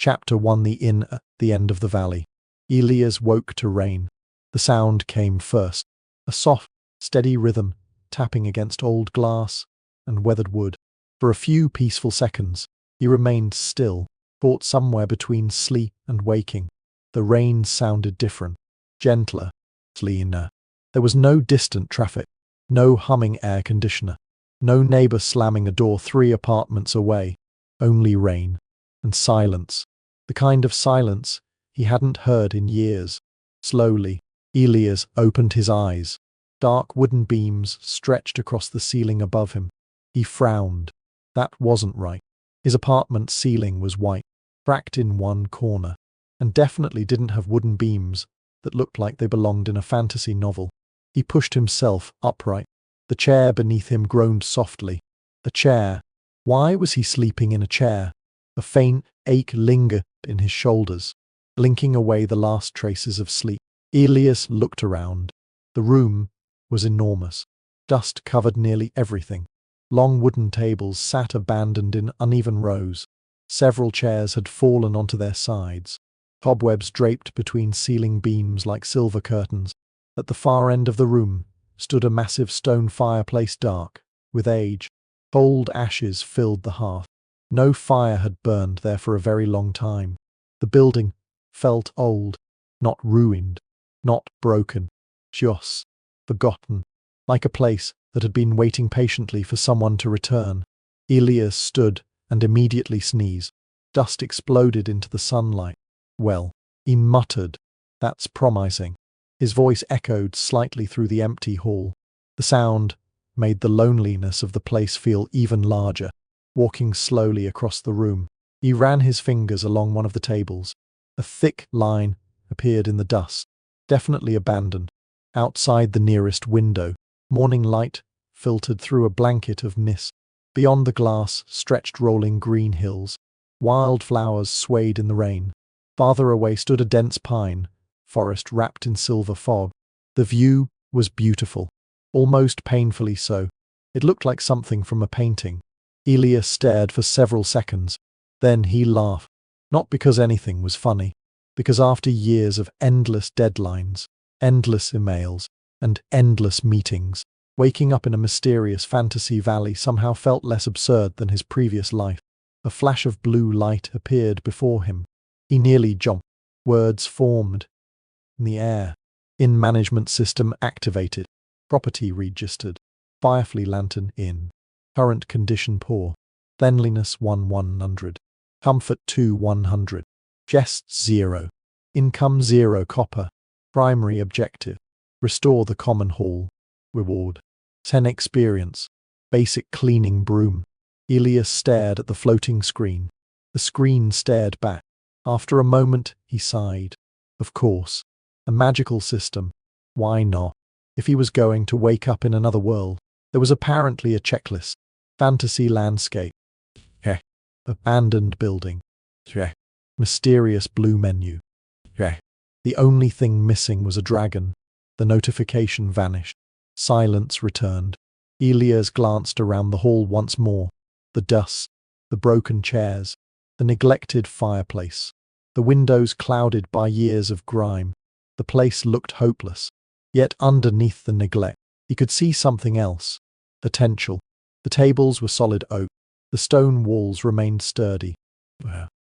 Chapter 1: The Inn at the End of the Valley. Elias woke to rain. The sound came first, a soft, steady rhythm, tapping against old glass and weathered wood. For a few peaceful seconds, he remained still, caught somewhere between sleep and waking. The rain sounded different, gentler, cleaner. There was no distant traffic, no humming air conditioner, no neighbor slamming a door 3 apartments away, only rain and silence, the kind of silence he hadn't heard in years. Slowly, Elias opened his eyes. Dark wooden beams stretched across the ceiling above him. He frowned. That wasn't right. His apartment's ceiling was white, cracked in one corner, and definitely didn't have wooden beams that looked like they belonged in a fantasy novel. He pushed himself upright. The chair beneath him groaned softly. A chair. Why was he sleeping in a chair? A faint ache lingered in his shoulders, blinking away the last traces of sleep. Elias looked around. The room was enormous. Dust covered nearly everything. Long wooden tables sat abandoned in uneven rows. Several chairs had fallen onto their sides. Cobwebs draped between ceiling beams like silver curtains. At the far end of the room stood a massive stone fireplace, dark with age. Cold ashes filled the hearth. No fire had burned there for a very long time. The building felt old, not ruined, not broken, just forgotten, like a place that had been waiting patiently for someone to return. Elias stood and immediately sneezed. Dust exploded into the sunlight. Well, he muttered, that's promising. His voice echoed slightly through the empty hall. The sound made the loneliness of the place feel even larger. Walking slowly across the room, he ran his fingers along one of the tables. A thick line appeared in the dust, definitely abandoned. Outside the nearest window, morning light filtered through a blanket of mist. Beyond the glass stretched rolling green hills. Wildflowers swayed in the rain. Farther away stood a dense pine forest wrapped in silver fog. The view was beautiful, almost painfully so. It looked like something from a painting. Elias stared for several seconds. Then he laughed. Not because anything was funny, because after years of endless deadlines, endless emails, and endless meetings, waking up in a mysterious fantasy valley somehow felt less absurd than his previous life. A flash of blue light appeared before him. He nearly jumped. Words formed in the air. In management system activated. Property registered. Firefly lantern in. Current condition poor. Cleanliness 100. Comfort 100. Guests 0. Income 0 copper. Primary objective. Restore the common hall. Reward 10 experience. Basic cleaning broom. Elias stared at the floating screen. The screen stared back. After a moment, he sighed. Of course. A magical system. Why not? If he was going to wake up in another world, there was apparently a checklist. Fantasy landscape. Abandoned building. Mysterious blue menu. The only thing missing was a dragon. The notification vanished. Silence returned. Elias glanced around the hall once more. The dust, the broken chairs, the neglected fireplace, the windows clouded by years of grime. The place looked hopeless. Yet underneath the neglect, he could see something else. Potential. The tables were solid oak. The stone walls remained sturdy,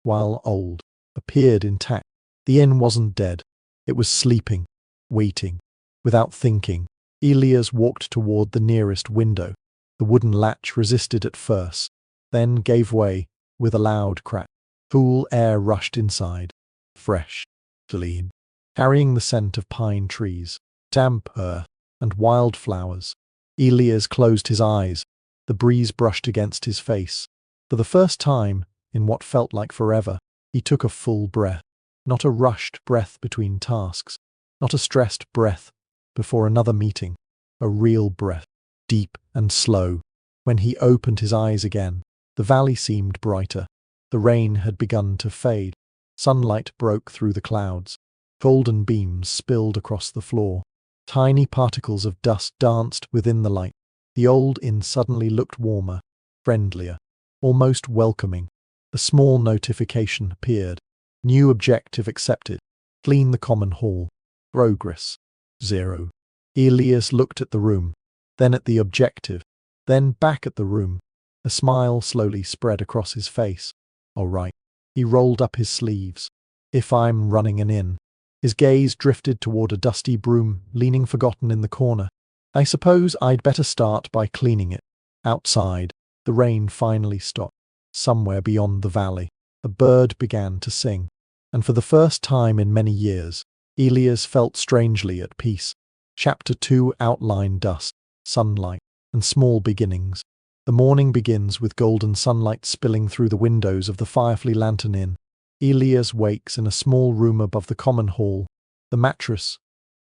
while old appeared intact. The inn wasn't dead. It was sleeping, waiting. Without thinking, Elias walked toward the nearest window. The wooden latch resisted at first, then gave way with a loud crack. Cool air rushed inside, fresh, clean, carrying the scent of pine trees, damp earth, and wildflowers. Elias closed his eyes. The breeze brushed against his face. For the first time, in what felt like forever, he took a full breath. Not a rushed breath between tasks. Not a stressed breath before another meeting. A real breath, deep and slow. When he opened his eyes again, the valley seemed brighter. The rain had begun to fade. Sunlight broke through the clouds. Golden beams spilled across the floor. Tiny particles of dust danced within the light. The old inn suddenly looked warmer, friendlier, almost welcoming. The small notification appeared. New objective accepted. Clean the common hall. Progress 0. Elias looked at the room, then at the objective, then back at the room. A smile slowly spread across his face. All right. He rolled up his sleeves. If I'm running an inn. His gaze drifted toward a dusty broom leaning forgotten in the corner. I suppose I'd better start by cleaning it. Outside, the rain finally stopped. Somewhere beyond the valley, a bird began to sing. And for the first time in many years, Elias felt strangely at peace. Chapter 2 outline dust, sunlight, and small beginnings. The morning begins with golden sunlight spilling through the windows of the Firefly Lantern Inn. Elias wakes in a small room above the common hall. The mattress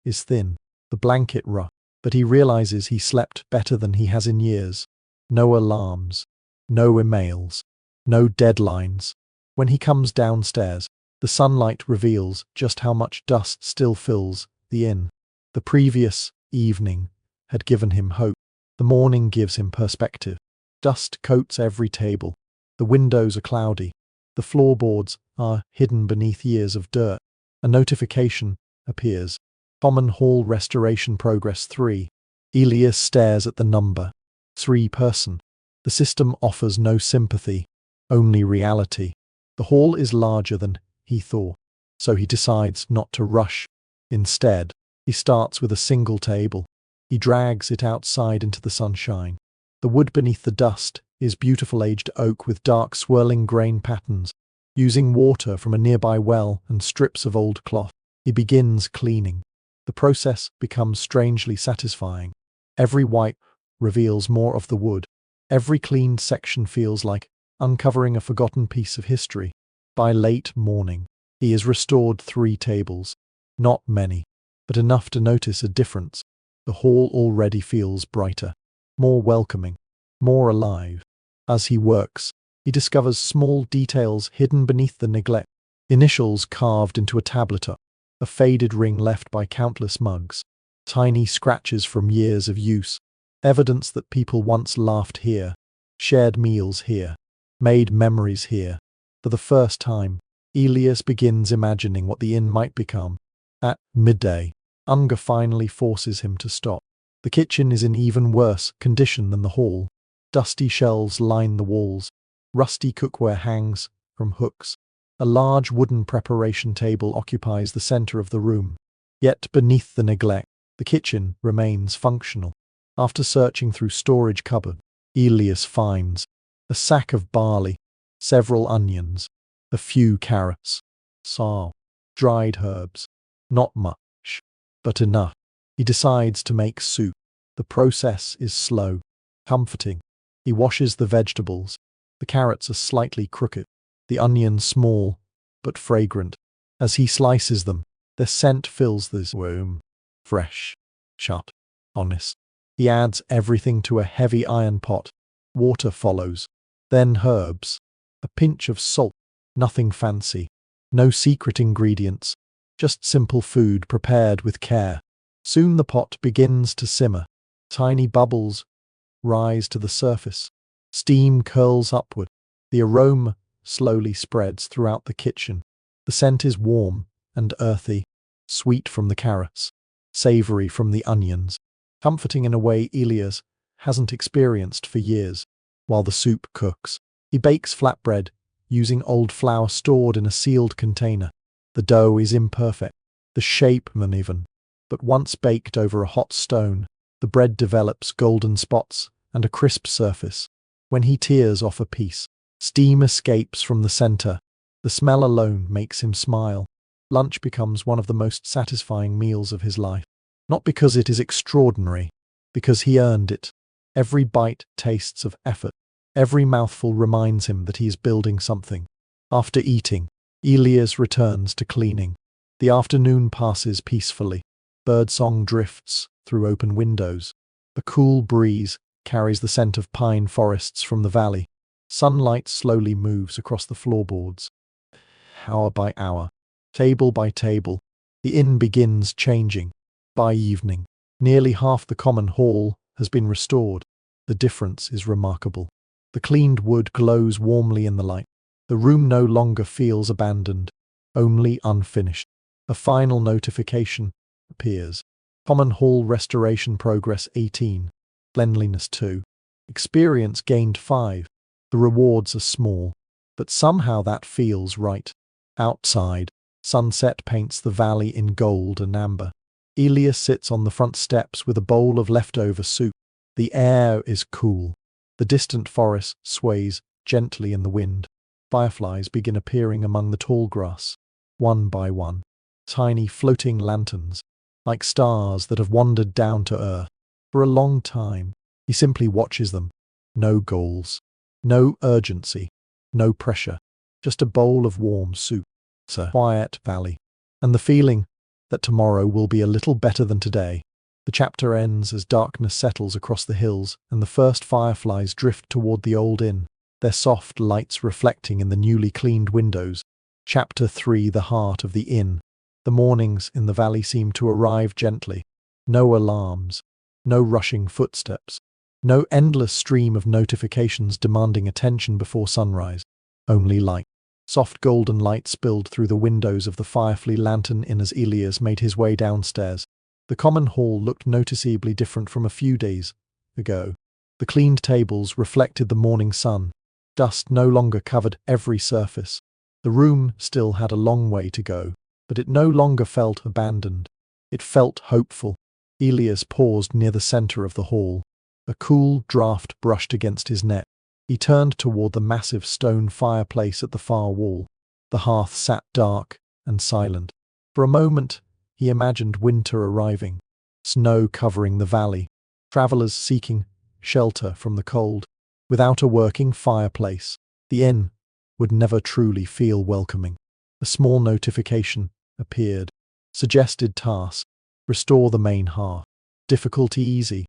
is thin, the blanket rough, but he realizes he slept better than he has in years. No alarms, no emails, no deadlines. When he comes downstairs, the sunlight reveals just how much dust still fills the inn. The previous evening had given him hope. The morning gives him perspective. Dust coats every table. The windows are cloudy. The floorboards are hidden beneath years of dirt. A notification appears. Common Hall Restoration Progress 3. Elias stares at the number. 3-person. The system offers no sympathy, only reality. The hall is larger than he thought, so he decides not to rush. Instead, he starts with a single table. He drags it outside into the sunshine. The wood beneath the dust is beautiful aged oak with dark swirling grain patterns. Using water from a nearby well and strips of old cloth, he begins cleaning. The process becomes strangely satisfying. Every wipe reveals more of the wood. Every cleaned section feels like uncovering a forgotten piece of history. By late morning, he has restored 3 tables. Not many, but enough to notice a difference. The hall already feels brighter, more welcoming, more alive. As he works, he discovers small details hidden beneath the neglect. Initials carved into a tablet, a faded ring left by countless mugs, tiny scratches from years of use, evidence that people once laughed here, shared meals here, made memories here. For the first time, Elias begins imagining what the inn might become. At midday, hunger finally forces him to stop. The kitchen is in even worse condition than the hall. Dusty shelves line the walls. Rusty cookware hangs from hooks. A large wooden preparation table occupies the center of the room. Yet beneath the neglect, the kitchen remains functional. After searching through storage cupboard, Elias finds a sack of barley, several onions, a few carrots, salt, dried herbs. Not much, but enough. He decides to make soup. The process is slow, comforting. He washes the vegetables. The carrots are slightly crooked, the onions small, but fragrant. As he slices them, their scent fills the room. Fresh, sharp, honest. He adds everything to a heavy iron pot. Water follows. Then herbs. A pinch of salt. Nothing fancy. No secret ingredients. Just simple food prepared with care. Soon the pot begins to simmer. Tiny bubbles rise to the surface. Steam curls upward. The aroma slowly spreads throughout the kitchen. The scent is warm and earthy, sweet from the carrots, savory from the onions, comforting in a way Elias hasn't experienced for years. While the soup cooks, he bakes flatbread using old flour stored in a sealed container. The dough is imperfect, the shape uneven, but once baked over a hot stone, the bread develops golden spots and a crisp surface. When he tears off a piece, steam escapes from the center. The smell alone makes him smile. Lunch becomes one of the most satisfying meals of his life. Not because it is extraordinary, because he earned it. Every bite tastes of effort. Every mouthful reminds him that he is building something. After eating, Elias returns to cleaning. The afternoon passes peacefully. Birdsong drifts through open windows. A cool breeze carries the scent of pine forests from the valley. Sunlight slowly moves across the floorboards. Hour by hour, table by table, the inn begins changing. By evening, nearly half the common hall has been restored. The difference is remarkable. The cleaned wood glows warmly in the light. The room no longer feels abandoned, only unfinished. A final notification appears. Common Hall Restoration Progress 18. Cleanliness 2. Experience gained 5. The rewards are small, but somehow that feels right. Outside, sunset paints the valley in gold and amber. Elias sits on the front steps with a bowl of leftover soup. The air is cool. The distant forest sways gently in the wind. Fireflies begin appearing among the tall grass, one by one. Tiny floating lanterns, like stars that have wandered down to earth. For a long time, he simply watches them. No goals, no urgency, no pressure. Just a bowl of warm soup. It's a quiet valley. And the feeling that tomorrow will be a little better than today. The chapter ends as darkness settles across the hills and the first fireflies drift toward the old inn, their soft lights reflecting in the newly cleaned windows. Chapter 3: The Heart of the Inn. The mornings in the valley seem to arrive gently. No alarms, no rushing footsteps, no endless stream of notifications demanding attention before sunrise. Only light. Soft golden light spilled through the windows of the Firefly Lantern Inn as Elias made his way downstairs. The common hall looked noticeably different from a few days ago. The cleaned tables reflected the morning sun. Dust no longer covered every surface. The room still had a long way to go, but it no longer felt abandoned. It felt hopeful. Elias paused near the center of the hall. A cool draft brushed against his neck. He turned toward the massive stone fireplace at the far wall. The hearth sat dark and silent. For a moment, he imagined winter arriving, snow covering the valley, travelers seeking shelter from the cold. Without a working fireplace, the inn would never truly feel welcoming. A small notification appeared. Suggested task: restore the main hearth. Difficulty easy.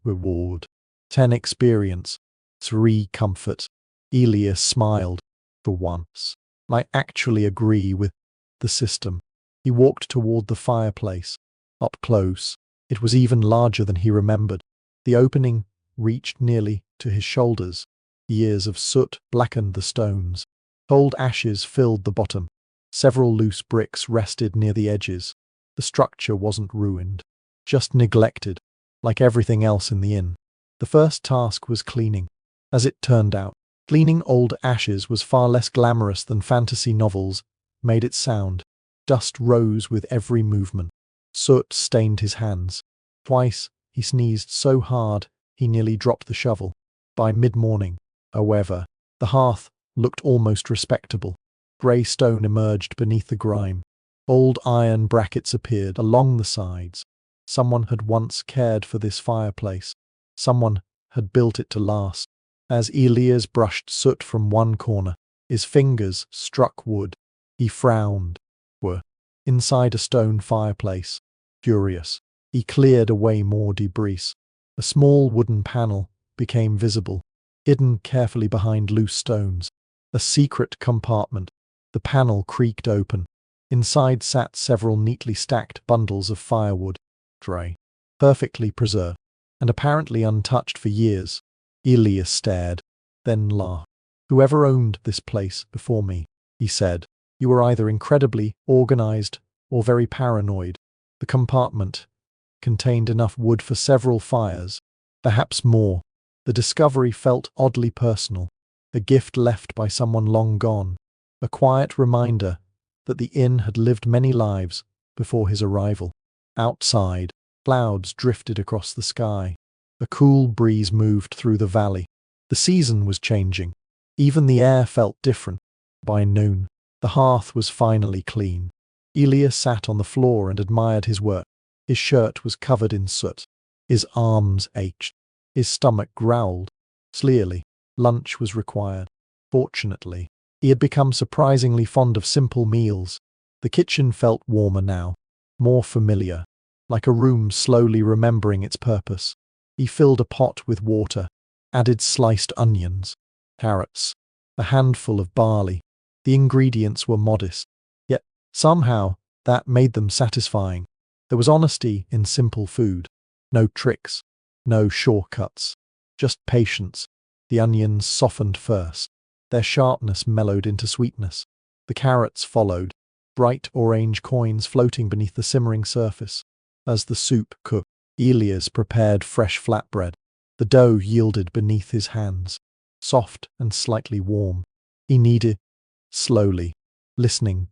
Reward: 10 experience. 3 comfort. Elias smiled. For once, I actually agree with the system. He walked toward the fireplace. Up close, it was even larger than he remembered. The opening reached nearly to his shoulders. Years of soot blackened the stones. Cold ashes filled the bottom. Several loose bricks rested near the edges. The structure wasn't ruined, just neglected, like everything else in the inn. The first task was cleaning. As it turned out, cleaning old ashes was far less glamorous than fantasy novels made it sound. Dust rose with every movement. Soot stained his hands. Twice he sneezed so hard he nearly dropped the shovel. By mid-morning, however, the hearth looked almost respectable. Grey stone emerged beneath the grime. Old iron brackets appeared along the sides. Someone had once cared for this fireplace. Someone had built it to last. As Elias brushed soot from one corner, his fingers struck wood. He frowned. Were inside a stone fireplace. Furious, he cleared away more debris. A small wooden panel became visible, hidden carefully behind loose stones. A secret compartment. The panel creaked open. Inside sat several neatly stacked bundles of firewood. Dry, perfectly preserved, and apparently untouched for years. Elias stared, then laughed. Whoever owned this place before me, he said. You were either incredibly organized or very paranoid. The compartment contained enough wood for several fires, perhaps more. The discovery felt oddly personal, a gift left by someone long gone, a quiet reminder that the inn had lived many lives before his arrival. Outside, clouds drifted across the sky. A cool breeze moved through the valley. The season was changing. Even the air felt different. By noon, the hearth was finally clean. Elias sat on the floor and admired his work. His shirt was covered in soot. His arms ached. His stomach growled. Clearly, lunch was required. Fortunately, he had become surprisingly fond of simple meals. The kitchen felt warmer now, more familiar, like a room slowly remembering its purpose. He filled a pot with water, added sliced onions, carrots, a handful of barley. The ingredients were modest, yet somehow that made them satisfying. There was honesty in simple food. No tricks, no shortcuts, just patience. The onions softened first, Their sharpness mellowed into sweetness. The carrots followed, bright orange coins floating beneath the simmering surface. As the soup cooked, Elias prepared fresh flatbread. The dough yielded beneath his hands, soft and slightly warm. He kneaded slowly, listening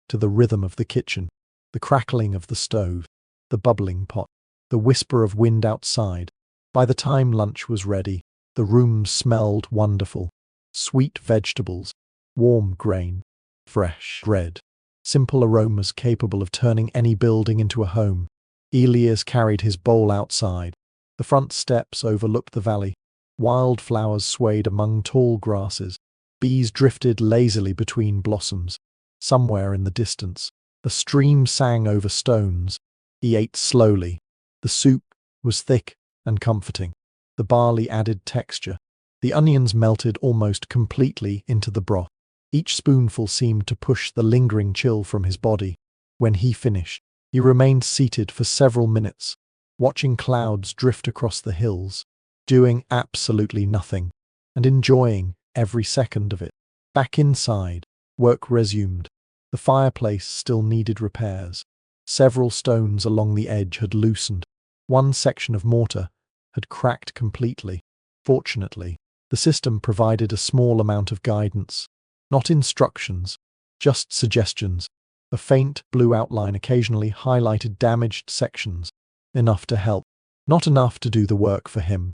to the rhythm of the kitchen, the crackling of the stove, the bubbling pot, the whisper of wind outside. By the time lunch was ready, the room smelled wonderful. Sweet vegetables, warm grain, fresh bread, simple aromas capable of turning any building into a home. Elias carried his bowl outside. The front steps overlooked the valley. Wildflowers swayed among tall grasses. Bees drifted lazily between blossoms. Somewhere in the distance, a stream sang over stones. He ate slowly. The soup was thick and comforting. The barley added texture. The onions melted almost completely into the broth. Each spoonful seemed to push the lingering chill from his body. When he finished, he remained seated for several minutes, watching clouds drift across the hills, doing absolutely nothing, and enjoying every second of it. Back inside, work resumed. The fireplace still needed repairs. Several stones along the edge had loosened. One section of mortar had cracked completely. Fortunately, the system provided a small amount of guidance. Not instructions, just suggestions. A faint blue outline occasionally highlighted damaged sections. Enough to help, not enough to do the work for him.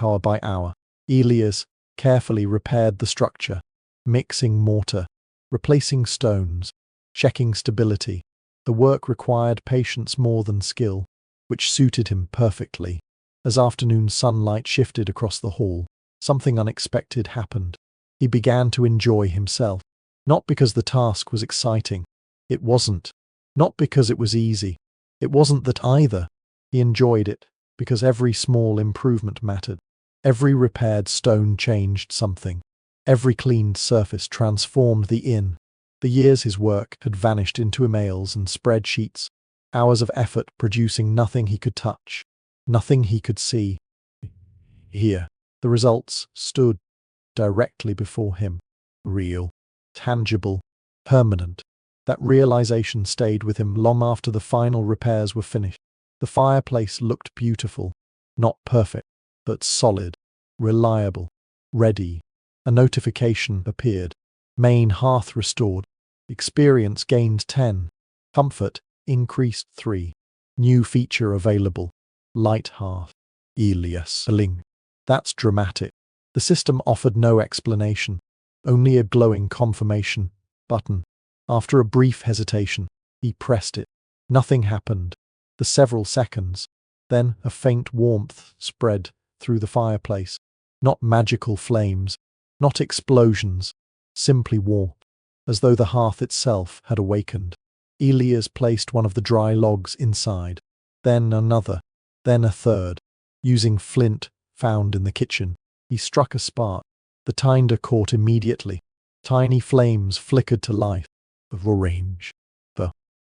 Hour by hour, Elias carefully repaired the structure, mixing mortar, replacing stones, checking stability. The work required patience more than skill, which suited him perfectly. As afternoon sunlight shifted across the hall, something unexpected happened. He began to enjoy himself. Not because the task was exciting. It wasn't. Not because it was easy. It wasn't that either. He enjoyed it because every small improvement mattered. Every repaired stone changed something. Every cleaned surface transformed the inn. The years his work had vanished into emails and spreadsheets. Hours of effort producing nothing he could touch. Nothing he could see. Here, the results stood directly before him. Real, tangible, permanent. That realization stayed with him long after the final repairs were finished. The fireplace looked beautiful, not perfect, but solid, reliable, ready. A notification appeared. Main hearth restored. Experience gained 10. Comfort increased 3. New feature available. Light hearth. Elias. Ling. That's dramatic. The system offered no explanation, only a glowing confirmation button. After a brief hesitation, he pressed it. Nothing happened. For several seconds. Then a faint warmth spread through the fireplace. Not magical flames, not explosions, simply warmth, as though the hearth itself had awakened. Elias placed one of the dry logs inside, then another, then a third. Using flint found in the kitchen, he struck a spark. The tinder caught immediately. Tiny flames flickered to life. Orange.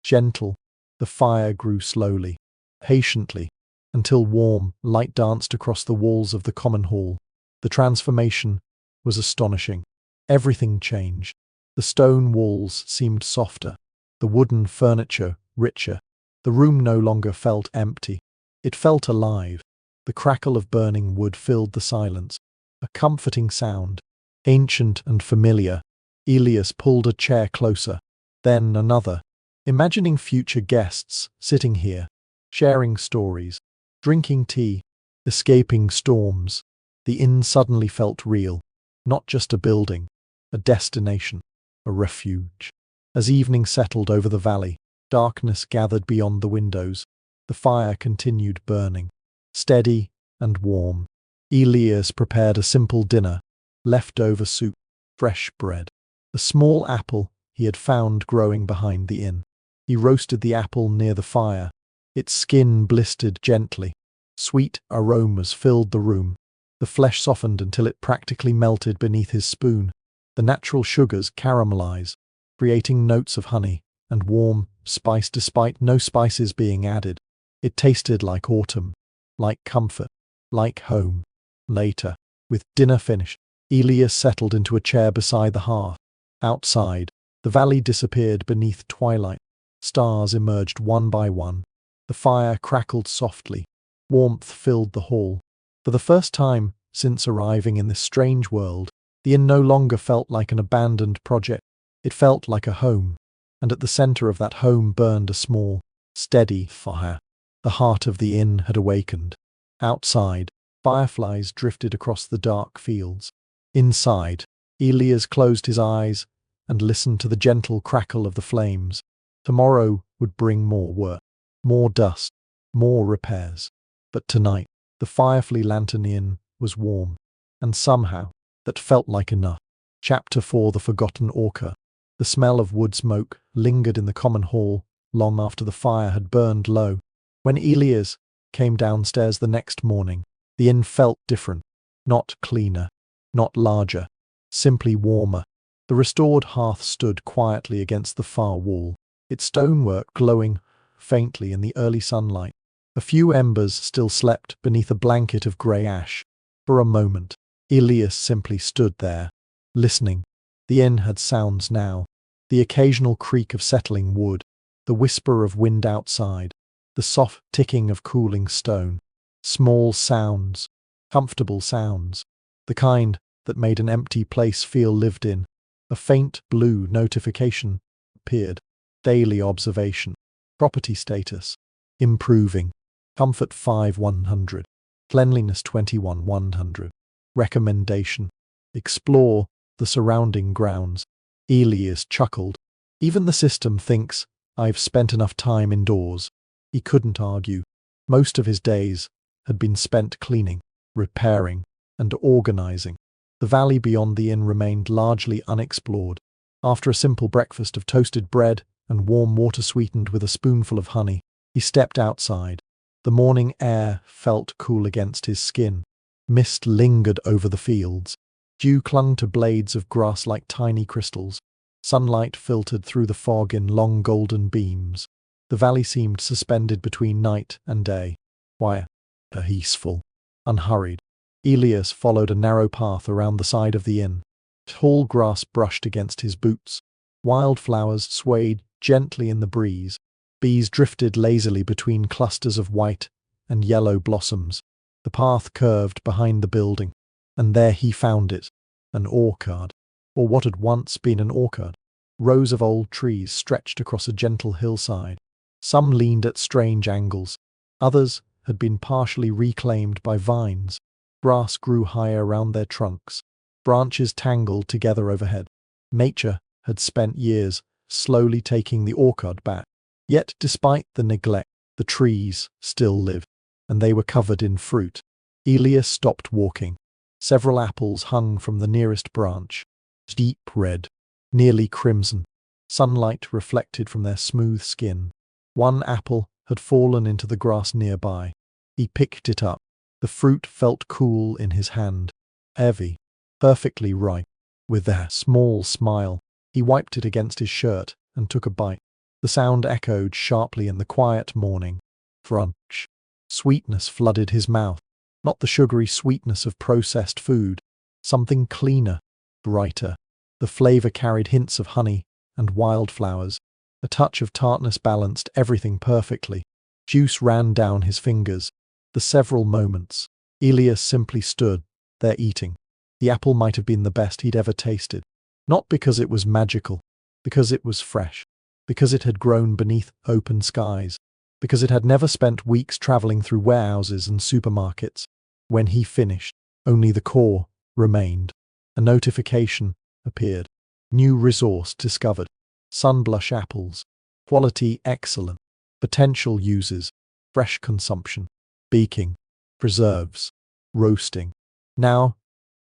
Gentle. The fire grew slowly, patiently, until warm light danced across the walls of the common hall. The transformation was astonishing. Everything changed. The stone walls seemed softer, the wooden furniture richer. The room no longer felt empty. It felt alive. The crackle of burning wood filled the silence. A comforting sound, ancient and familiar. Elias pulled a chair closer, then another, imagining future guests sitting here, sharing stories, drinking tea, escaping storms. The inn suddenly felt real, not just a building, a destination, a refuge. As evening settled over the valley, darkness gathered beyond the windows. The fire continued burning, steady and warm. Elias prepared a simple dinner, leftover soup, fresh bread, a small apple he had found growing behind the inn. He roasted the apple near the fire. Its skin blistered gently. Sweet aromas filled the room. The flesh softened until it practically melted beneath his spoon. The natural sugars caramelized, creating notes of honey and warm spice despite no spices being added. It tasted like autumn, like comfort, like home. Later, with dinner finished, Elias settled into a chair beside the hearth. Outside, the valley disappeared beneath twilight. Stars emerged one by one. The fire crackled softly. Warmth filled the hall. For the first time since arriving in this strange world, the inn no longer felt like an abandoned project. It felt like a home, and at the center of that home burned a small, steady fire. The heart of the inn had awakened. Outside, fireflies drifted across the dark fields. Inside, Elias closed his eyes and listened to the gentle crackle of the flames. Tomorrow would bring more work, more dust, more repairs. But tonight, the Firefly Lantern Inn was warm, and somehow, that felt like enough. Chapter 4: The Forgotten Orca. The smell of wood smoke lingered in the common hall long after the fire had burned low. When Elias came downstairs the next morning, the inn felt different. Not cleaner, not larger, simply warmer. The restored hearth stood quietly against the far wall, its stonework glowing faintly in the early sunlight. A few embers still slept beneath a blanket of grey ash. For a moment, Elias simply stood there, listening. The inn had sounds now. The occasional creak of settling wood, the whisper of wind outside, the soft ticking of cooling stone. Small sounds, comfortable sounds, the kind that made an empty place feel lived in. A faint blue notification appeared. Daily observation. Property status: improving. Comfort 5/100. Cleanliness 21/100. Recommendation: explore the surrounding grounds. Elias chuckled. Even the system thinks I've spent enough time indoors. He couldn't argue. Most of his days had been spent cleaning, repairing, and organizing. The valley beyond the inn remained largely unexplored. After a simple breakfast of toasted bread and warm water sweetened with a spoonful of honey, he stepped outside. The morning air felt cool against his skin. Mist lingered over the fields. Dew clung to blades of grass like tiny crystals. Sunlight filtered through the fog in long golden beams. The valley seemed suspended between night and day. Quiet, peaceful, unhurried. Elias followed a narrow path around the side of the inn. Tall grass brushed against his boots. Wildflowers swayed gently in the breeze. Bees drifted lazily between clusters of white and yellow blossoms. The path curved behind the building, and there he found it, an orchard, or what had once been an orchard. Rows of old trees stretched across a gentle hillside. Some leaned at strange angles. Others had been partially reclaimed by vines. Grass grew high around their trunks. Branches tangled together overhead. Nature had spent years slowly taking the orchard back. Yet, despite the neglect, the trees still lived, and they were covered in fruit. Elias stopped walking. Several apples hung from the nearest branch, deep red, nearly crimson. Sunlight reflected from their smooth skin. One apple had fallen into the grass nearby. He picked it up. The fruit felt cool in his hand, heavy, perfectly ripe. With a small smile, he wiped it against his shirt and took a bite. The sound echoed sharply in the quiet morning. Crunch. Sweetness flooded his mouth, not the sugary sweetness of processed food. Something cleaner, brighter. The flavor carried hints of honey and wildflowers. A touch of tartness balanced everything perfectly. Juice ran down his fingers. For several moments, Elias simply stood there eating. The apple might have been the best he'd ever tasted. Not because it was magical, because it was fresh, because it had grown beneath open skies, because it had never spent weeks traveling through warehouses and supermarkets. When he finished, only the core remained. A notification appeared. New resource discovered. Sunblush apples. Quality excellent. Potential uses. Fresh consumption. Baking. Preserves. Roasting. Now,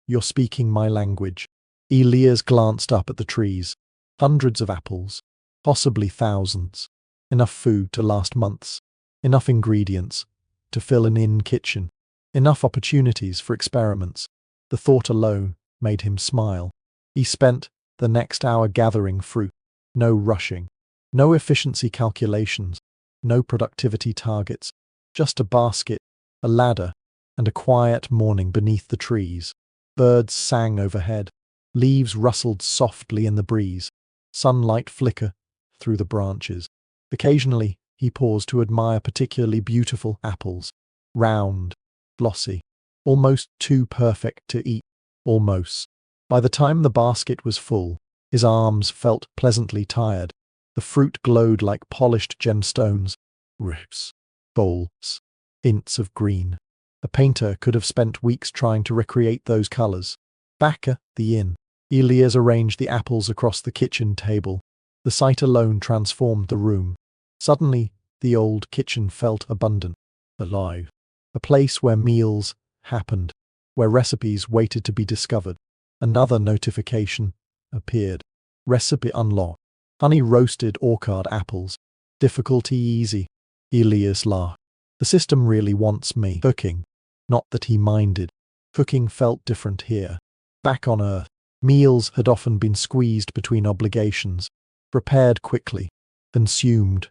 you're speaking my language. Elias glanced up at the trees. Hundreds of apples. Possibly thousands. Enough food to last months. Enough ingredients to fill an inn kitchen. Enough opportunities for experiments. The thought alone made him smile. He spent the next hour gathering fruit. No rushing. No efficiency calculations. No productivity targets. Just a basket, a ladder, and a quiet morning beneath the trees. Birds sang overhead. Leaves rustled softly in the breeze. Sunlight flickered through the branches. Occasionally, he paused to admire particularly beautiful apples. Round, glossy, almost too perfect to eat. Almost. By the time the basket was full, his arms felt pleasantly tired. The fruit glowed like polished gemstones. Ribs, bowls, hints of green. A painter could have spent weeks trying to recreate those colors. Back at the inn, Elias arranged the apples across the kitchen table. The sight alone transformed the room. Suddenly, the old kitchen felt abundant, alive. A place where meals happened, where recipes waited to be discovered. Another notification appeared. Recipe unlocked. Honey roasted orchard apples. Difficulty easy. Elias laughed. The system really wants me cooking. Not that he minded. Cooking felt different here. Back on Earth, meals had often been squeezed between obligations. Prepared quickly. Consumed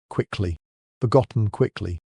quickly. Forgotten quickly.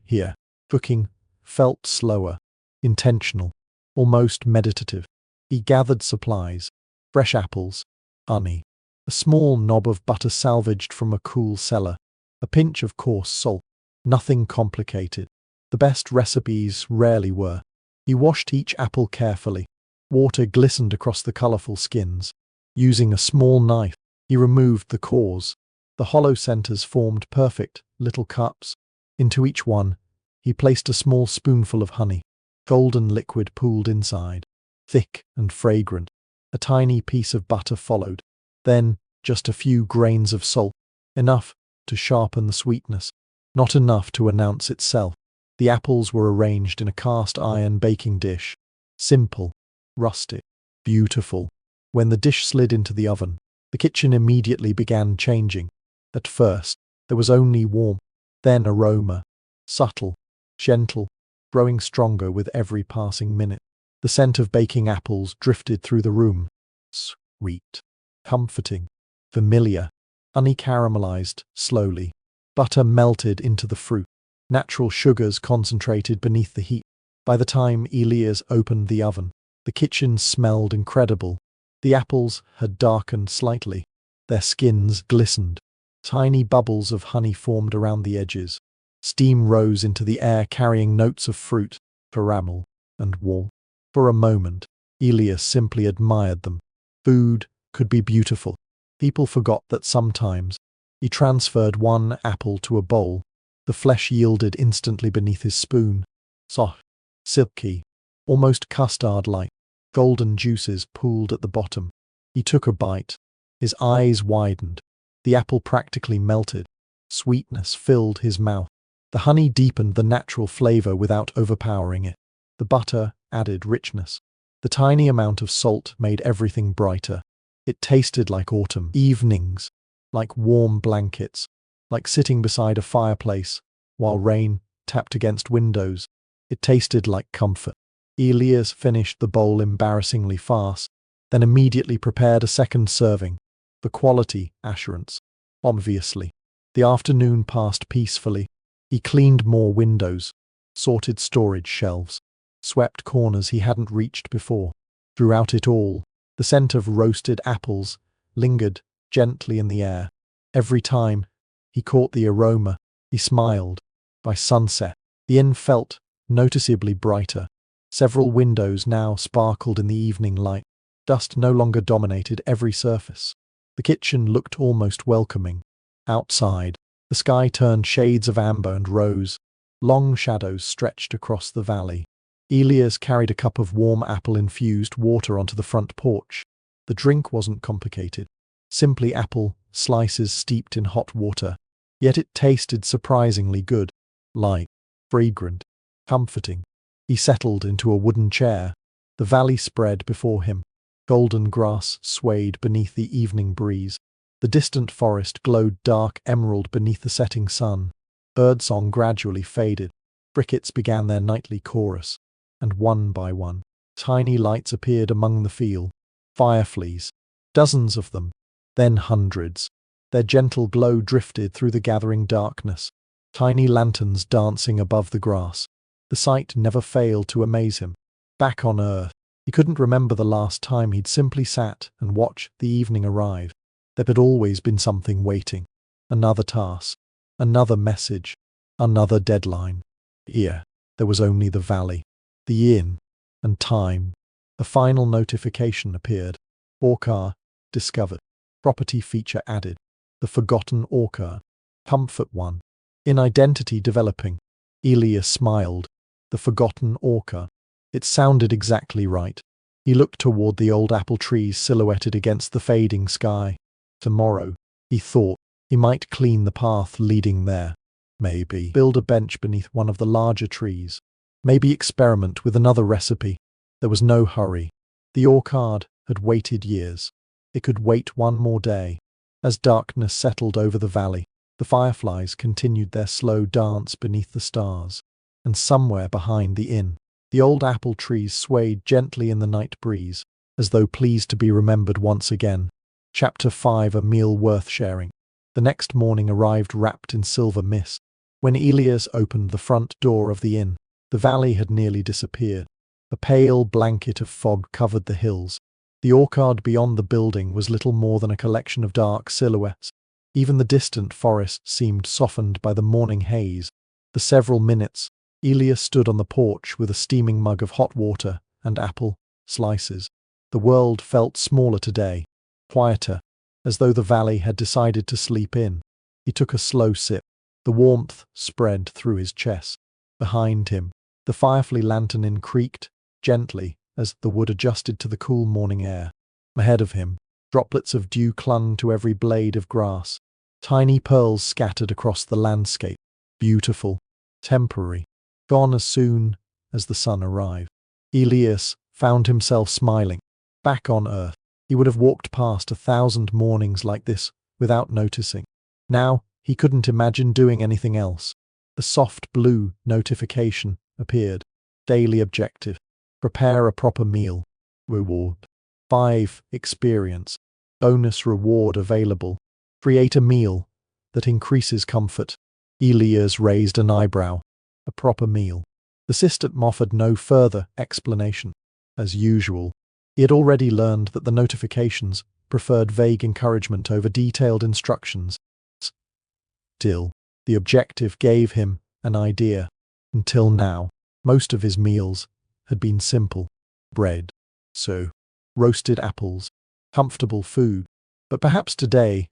Here, cooking felt slower. Intentional. Almost meditative. He gathered supplies. Fresh apples. Honey. A small knob of butter salvaged from a cool cellar. A pinch of coarse salt. Nothing complicated. The best recipes rarely were. He washed each apple carefully. Water glistened across the colorful skins. Using a small knife, he removed the cores. The hollow centers formed perfect little cups. Into each one, he placed a small spoonful of honey. Golden liquid pooled inside. Thick and fragrant. A tiny piece of butter followed. Then, just a few grains of salt. Enough to sharpen the sweetness. Not enough to announce itself. The apples were arranged in a cast-iron baking dish. Simple, rustic, beautiful. When the dish slid into the oven, the kitchen immediately began changing. At first, there was only warmth, then aroma. Subtle, gentle, growing stronger with every passing minute. The scent of baking apples drifted through the room. Sweet, comforting, familiar. Honey caramelized slowly. Butter melted into the fruit. Natural sugars concentrated beneath the heat. By the time Elias opened the oven, the kitchen smelled incredible. The apples had darkened slightly. Their skins glistened. Tiny bubbles of honey formed around the edges. Steam rose into the air carrying notes of fruit, caramel, and warmth. For a moment, Elias simply admired them. Food could be beautiful. People forgot that sometimes. He transferred one apple to a bowl. The flesh yielded instantly beneath his spoon. Soft, silky, almost custard-like. Golden juices pooled at the bottom. He took a bite. His eyes widened. The apple practically melted. Sweetness filled his mouth. The honey deepened the natural flavor without overpowering it. The butter added richness. The tiny amount of salt made everything brighter. It tasted like autumn evenings, like warm blankets, like sitting beside a fireplace while rain tapped against windows. It tasted like comfort. Elias finished the bowl embarrassingly fast, then immediately prepared a second serving. The quality assurance. Obviously. The afternoon passed peacefully. He cleaned more windows, sorted storage shelves, swept corners he hadn't reached before. Throughout it all, the scent of roasted apples lingered gently in the air. Every time he caught the aroma, he smiled. By sunset, the inn felt noticeably brighter. Several windows now sparkled in the evening light. Dust no longer dominated every surface. The kitchen looked almost welcoming. Outside, the sky turned shades of amber and rose. Long shadows stretched across the valley. Elias carried a cup of warm apple-infused water onto the front porch. The drink wasn't complicated. Simply apple slices steeped in hot water. Yet it tasted surprisingly good. Light, fragrant, comforting. He settled into a wooden chair. The valley spread before him. Golden grass swayed beneath the evening breeze. The distant forest glowed dark emerald beneath the setting sun. Birdsong gradually faded. Crickets began their nightly chorus. And one by one, tiny lights appeared among the field. Fireflies. Dozens of them. Then hundreds. Their gentle glow drifted through the gathering darkness. Tiny lanterns dancing above the grass. The sight never failed to amaze him. Back on Earth, He couldn't remember the last time he'd simply sat and watched the evening arrive. There had always been something waiting. Another task, another message, another deadline. Here, there was only the valley, the inn, and time. A final notification appeared. Orcar discovered. Property feature added. The forgotten Orcar. Comfort 1. In identity developing. Elias smiled. The forgotten Orcar. It sounded exactly right. He looked toward the old apple trees silhouetted against the fading sky. Tomorrow, he thought, he might clean the path leading there. Maybe build a bench beneath one of the larger trees. Maybe experiment with another recipe. There was no hurry. The orchard had waited years. It could wait one more day. As darkness settled over the valley, the fireflies continued their slow dance beneath the stars. And somewhere behind the inn, the old apple trees swayed gently in the night breeze, as though pleased to be remembered once again. Chapter 5. A meal worth sharing. The next morning arrived wrapped in silver mist. When Elias opened the front door of the inn, the valley had nearly disappeared. A pale blanket of fog covered the hills. The orchard beyond the building was little more than a collection of dark silhouettes. Even the distant forest seemed softened by the morning haze. For several minutes, Elias stood on the porch with a steaming mug of hot water and apple slices. The world felt smaller today, quieter, as though the valley had decided to sleep in. He took a slow sip. The warmth spread through his chest. Behind him, the firefly lantern inn creaked gently as the wood adjusted to the cool morning air. Ahead of him, droplets of dew clung to every blade of grass. Tiny pearls scattered across the landscape. Beautiful, temporary, gone as soon as the sun arrived. Elias found himself smiling. Back on Earth, he would have walked past 1,000 mornings like this without noticing. Now, he couldn't imagine doing anything else. A soft blue notification appeared. Daily objective. Prepare a proper meal. Reward. 5. Experience. Bonus reward available. Create a meal that increases comfort. Elias raised an eyebrow. A proper meal. The system offered no further explanation. As usual, he had already learned that the notifications preferred vague encouragement over detailed instructions. Still, the objective gave him an idea. Until now, most of his meals had been simple. Bread, so roasted apples, comfortable food. But perhaps today,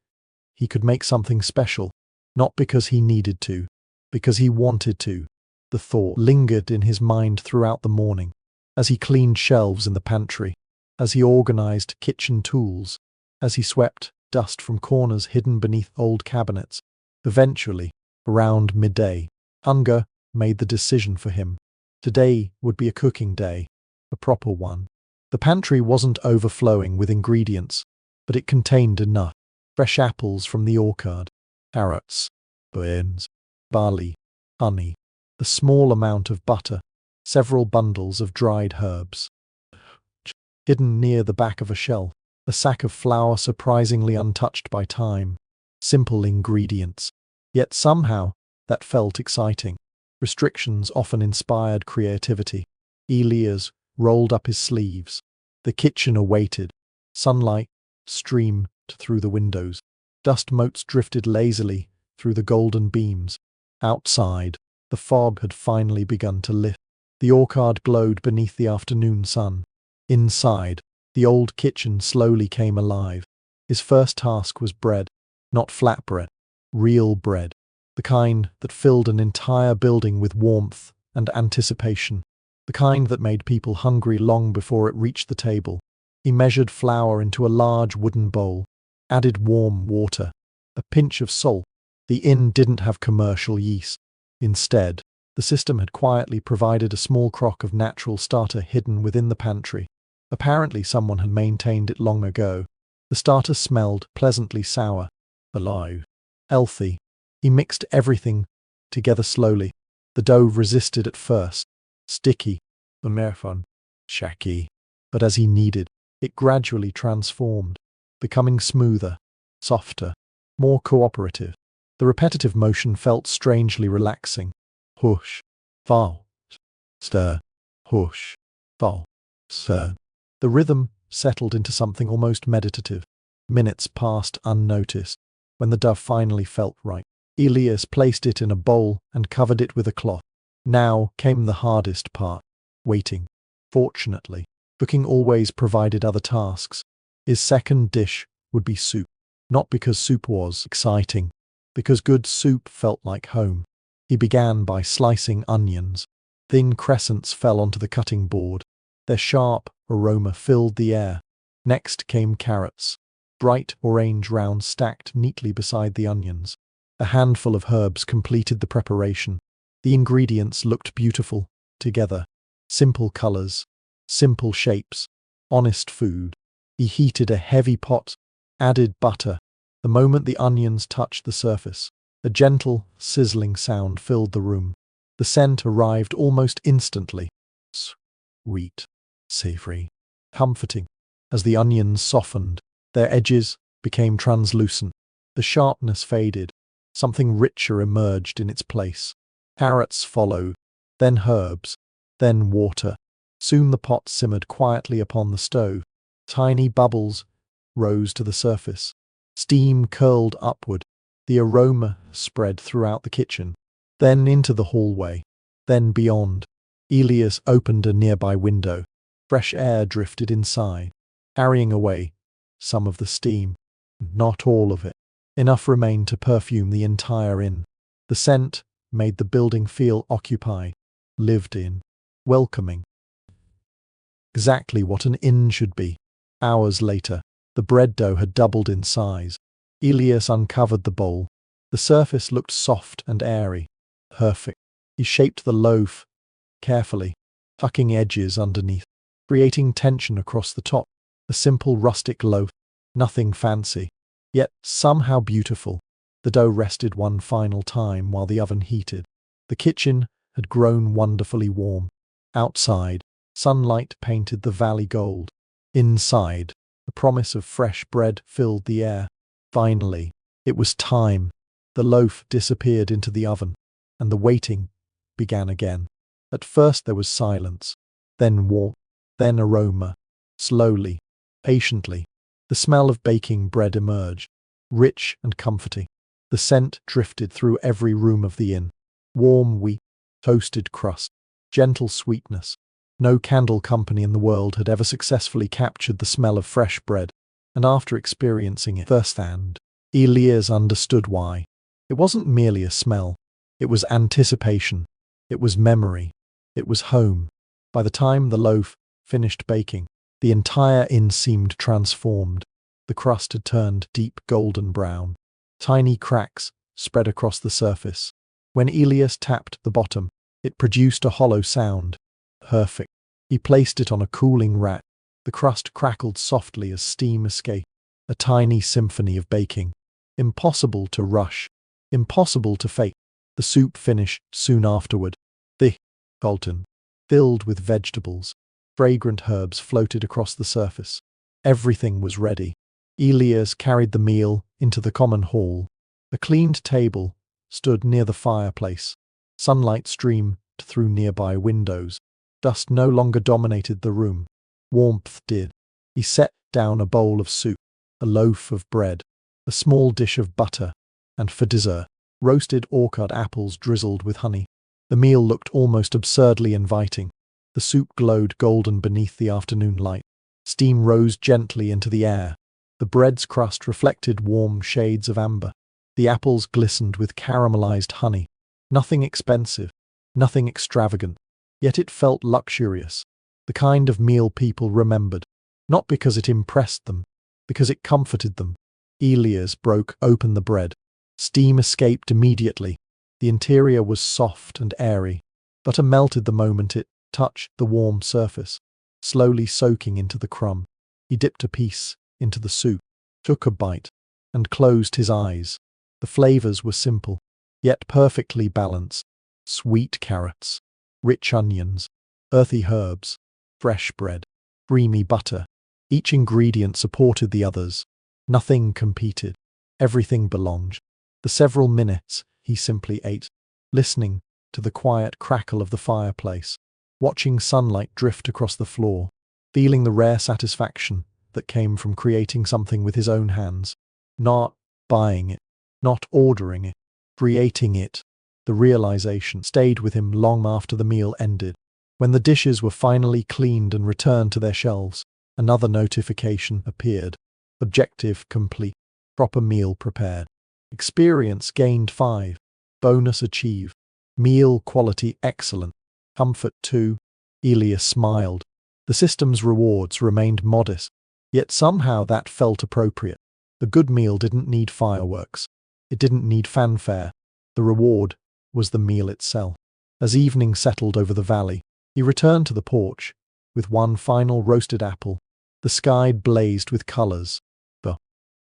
he could make something special. Not because he needed to, because he wanted to. The thought lingered in his mind throughout the morning, as he cleaned shelves in the pantry, as he organized kitchen tools, as he swept dust from corners hidden beneath old cabinets. Eventually, around midday, hunger made the decision for him. Today would be a cooking day, a proper one. The pantry wasn't overflowing with ingredients, but it contained enough. Fresh apples from the orchard, carrots, beans, barley, honey, a small amount of butter, several bundles of dried herbs. Hidden near the back of a shelf, a sack of flour surprisingly untouched by time. Simple ingredients. Yet somehow, that felt exciting. Restrictions often inspired creativity. Elias rolled up his sleeves. The kitchen awaited. Sunlight streamed through the windows. Dust motes drifted lazily through the golden beams. Outside, the fog had finally begun to lift. The orchard glowed beneath the afternoon sun. Inside, the old kitchen slowly came alive. His first task was bread. Not flatbread, real bread. The kind that filled an entire building with warmth and anticipation. The kind that made people hungry long before it reached the table. He measured flour into a large wooden bowl, added warm water, a pinch of salt. The inn didn't have commercial yeast. Instead, the system had quietly provided a small crock of natural starter hidden within the pantry. Apparently someone had maintained it long ago. The starter smelled pleasantly sour, alive, healthy. He mixed everything together slowly. The dough resisted at first. Sticky, unmarathon, shaky. But as he kneaded, it gradually transformed, becoming smoother, softer, more cooperative. The repetitive motion felt strangely relaxing. Hush, fall, stir, hush, fall, stir. The rhythm settled into something almost meditative. Minutes passed unnoticed. When the dough finally felt right, Elias placed it in a bowl and covered it with a cloth. Now came the hardest part: waiting. Fortunately, cooking always provided other tasks. His second dish would be soup. Not because soup was exciting, because good soup felt like home. He began by slicing onions. Thin crescents fell onto the cutting board. Their sharp aroma filled the air. Next came carrots, bright orange rounds stacked neatly beside the onions. A handful of herbs completed the preparation. The ingredients looked beautiful together. Simple colors, simple shapes, honest food. He heated a heavy pot, added butter. The moment the onions touched the surface, a gentle, sizzling sound filled the room. The scent arrived almost instantly. Sweet, savory, comforting. As the onions softened, their edges became translucent. The sharpness faded. Something richer emerged in its place. Carrots followed, then herbs, then water. Soon the pot simmered quietly upon the stove. Tiny bubbles rose to the surface. Steam curled upward. The aroma spread throughout the kitchen, then into the hallway, then beyond. Elias opened a nearby window. Fresh air drifted inside, carrying away some of the steam. Not all of it. Enough remained to perfume the entire inn. The scent made the building feel occupied, lived in, welcoming. Exactly what an inn should be. Hours later, the bread dough had doubled in size. Elias uncovered the bowl. The surface looked soft and airy. Perfect. He shaped the loaf carefully, tucking edges underneath, creating tension across the top. A simple rustic loaf, nothing fancy, yet somehow beautiful. The dough rested one final time while the oven heated. The kitchen had grown wonderfully warm. Outside, sunlight painted the valley gold. Inside, the promise of fresh bread filled the air. Finally, it was time. The loaf disappeared into the oven, and the waiting began again. At first there was silence, then warmth, then aroma. Slowly, patiently, the smell of baking bread emerged, rich and comforting. The scent drifted through every room of the inn. Warm wheat, toasted crust, gentle sweetness. No candle company in the world had ever successfully captured the smell of fresh bread, and after experiencing it firsthand, Elias understood why. It wasn't merely a smell. It was anticipation. It was memory. It was home. By the time the loaf finished baking, the entire inn seemed transformed. The crust had turned deep golden brown. Tiny cracks spread across the surface. When Elias tapped the bottom, it produced a hollow sound. Perfect. He placed it on a cooling rack. The crust crackled softly as steam escaped. A tiny symphony of baking. Impossible to rush. Impossible to fake. The soup finished soon afterward. Thick, golden, filled with vegetables. Fragrant herbs floated across the surface. Everything was ready. Elias carried the meal into the common hall. A cleaned table stood near the fireplace. Sunlight streamed through nearby windows. Dust no longer dominated the room. Warmth did. He set down a bowl of soup, a loaf of bread, a small dish of butter, and for dessert, roasted orchard apples drizzled with honey. The meal looked almost absurdly inviting. The soup glowed golden beneath the afternoon light. Steam rose gently into the air. The bread's crust reflected warm shades of amber. The apples glistened with caramelized honey. Nothing expensive, nothing extravagant, yet it felt luxurious. The kind of meal people remembered, not because it impressed them, because it comforted them. Elias broke open the bread. Steam escaped immediately. The interior was soft and airy. Butter melted the moment it touched the warm surface, slowly soaking into the crumb. He dipped a piece into the soup, took a bite, and closed his eyes. The flavors were simple, yet perfectly balanced. Sweet carrots, rich onions, earthy herbs, fresh bread, creamy butter. Each ingredient supported the others. Nothing competed. Everything belonged. For several minutes, he simply ate, listening to the quiet crackle of the fireplace, watching sunlight drift across the floor. feeling the rare satisfaction that came from creating something with his own hands. Not buying it, not ordering it, creating it. The realization stayed with him long after the meal ended. When the dishes were finally cleaned and returned to their shelves, another notification appeared. Objective complete. Proper meal prepared. Experience gained 5. Bonus achieved. Meal quality excellent. Comfort 2. Elias smiled. The system's rewards remained modest, yet somehow that felt appropriate. The good meal didn't need fireworks. It didn't need fanfare. The reward was the meal itself. As evening settled over the valley, he returned to the porch with one final roasted apple. The sky blazed with colors.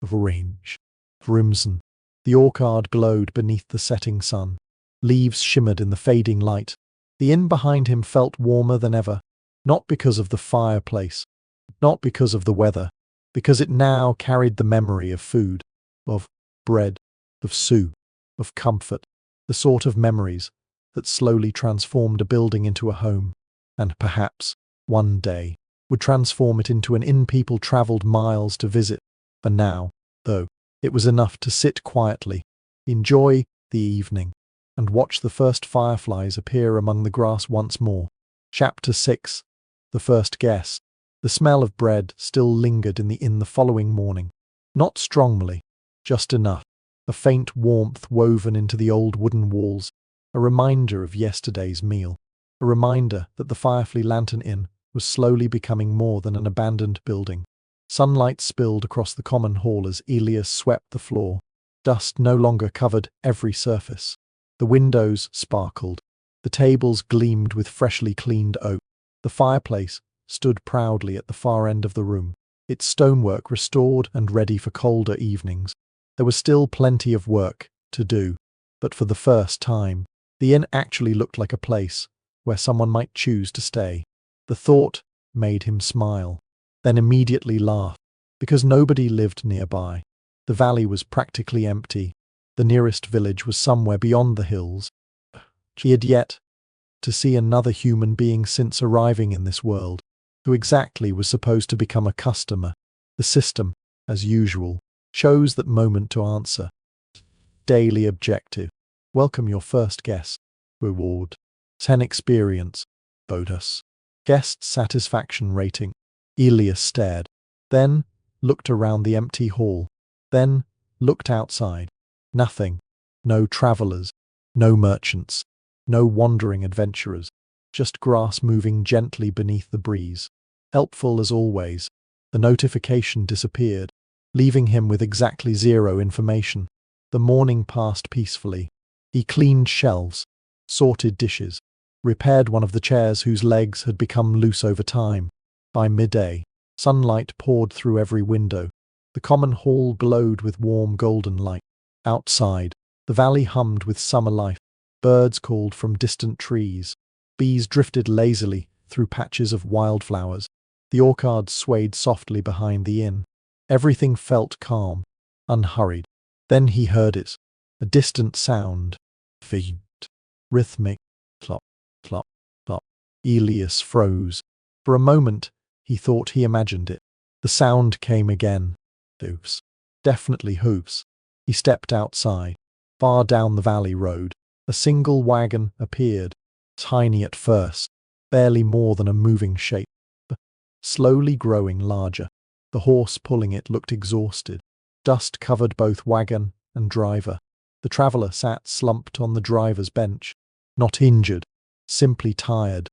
Of orange, crimson. The orchard glowed beneath the setting sun. Leaves shimmered in the fading light. The inn behind him felt warmer than ever, not because of the fireplace, not because of the weather, because it now carried the memory of food, of bread, of soup, of comfort, the sort of memories that slowly transformed a building into a home, and perhaps, one day, would transform it into an inn people traveled miles to visit. For now, though, it was enough to sit quietly, enjoy the evening, and watch the first fireflies appear among the grass once more. Chapter 6. The First Guest. The smell of bread still lingered in the inn the following morning. Not strongly, just enough. A faint warmth woven into the old wooden walls, a reminder of yesterday's meal, a reminder that the Firefly Lantern Inn was slowly becoming more than an abandoned building. Sunlight spilled across the common hall as Elias swept the floor. Dust no longer covered every surface. The windows sparkled. The tables gleamed with freshly cleaned oak. The fireplace stood proudly at the far end of the room, its stonework restored and ready for colder evenings. There was still plenty of work to do, but for the first time, the inn actually looked like a place where someone might choose to stay. The thought made him smile, then immediately laugh, because nobody lived nearby. The valley was practically empty. The nearest village was somewhere beyond the hills. He had yet to see another human being since arriving in this world, who exactly was supposed to become a customer. The system, as usual, chose that moment to answer. Daily objective. Welcome your first guest. Reward. 10 experience. Bonus. Guest satisfaction rating. Elias stared, then looked around the empty hall, then looked outside. Nothing. No travelers, no merchants, no wandering adventurers, just grass moving gently beneath the breeze. Helpful as always, the notification disappeared, leaving him with exactly 0 information. The morning passed peacefully. He cleaned shelves, sorted dishes, repaired one of the chairs whose legs had become loose over time. By midday, sunlight poured through every window. The common hall glowed with warm golden light. Outside, the valley hummed with summer life. Birds called from distant trees. Bees drifted lazily through patches of wildflowers. The orchard swayed softly behind the inn. Everything felt calm, unhurried. Then he heard it, a distant sound. Faint, rhythmic, clop, clop, clop. Elias froze. For a moment, he thought he imagined it. The sound came again. Hoofs. Definitely hoofs. He stepped outside. Far down the valley road, a single wagon appeared. Tiny at first, barely more than a moving shape, but slowly growing larger. The horse pulling it looked exhausted. Dust covered both wagon and driver. The traveler sat slumped on the driver's bench. Not injured, simply tired.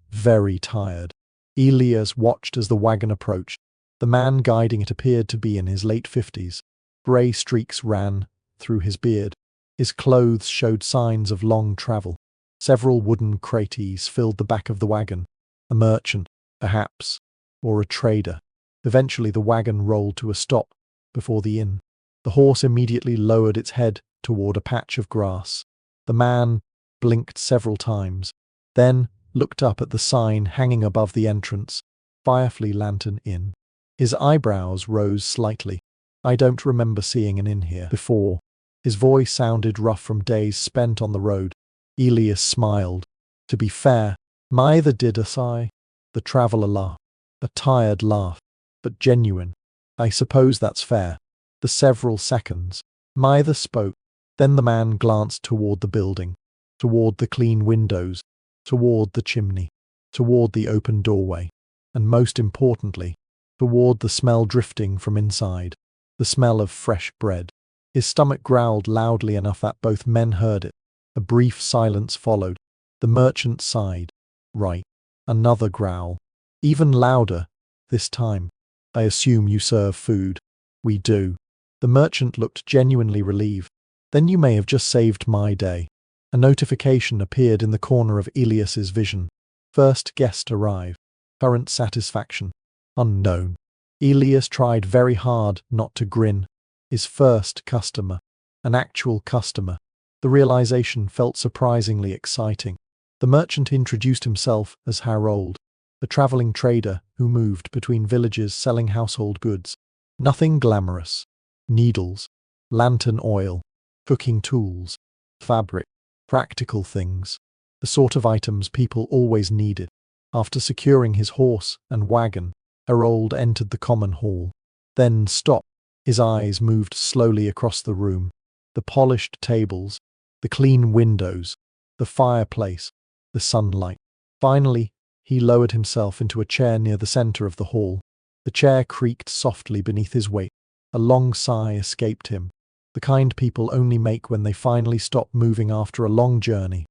Very tired. Elias watched as the wagon approached. The man guiding it appeared to be in his late 50s. Grey streaks ran through his beard. His clothes showed signs of long travel. Several wooden crates filled the back of the wagon. A merchant, perhaps, or a trader. Eventually the wagon rolled to a stop before the inn. The horse immediately lowered its head toward a patch of grass. The man blinked several times, then looked up at the sign hanging above the entrance, Firefly Lantern Inn. His eyebrows rose slightly. I don't remember seeing an inn here before. His voice sounded rough from days spent on the road. Elias smiled. To be fair, neither did I. The traveler laughed. A tired laugh, but genuine. I suppose that's fair. The several seconds. Neither spoke. Then the man glanced toward the building, toward the clean windows, toward the chimney, toward the open doorway, and most importantly, toward the smell drifting from inside, the smell of fresh bread. His stomach growled loudly enough that both men heard it. A brief silence followed. The merchant sighed. Right. Another growl. Even louder, this time. I assume you serve food. We do. The merchant looked genuinely relieved. Then you may have just saved my day. A notification appeared in the corner of Elias's vision. First guest arrived. Current satisfaction. Unknown. Elias tried very hard not to grin. His first customer. An actual customer. The realization felt surprisingly exciting. The merchant introduced himself as Harold, a traveling trader who moved between villages selling household goods. Nothing glamorous. Needles, lantern oil, cooking tools, fabric, practical things. The sort of items people always needed. After securing his horse and wagon, Harold entered the common hall. Then stopped. His eyes moved slowly across the room. The polished tables, the clean windows, the fireplace, the sunlight. Finally, he lowered himself into a chair near the center of the hall. The chair creaked softly beneath his weight. A long sigh escaped him, the kind people only make when they finally stop moving after a long journey.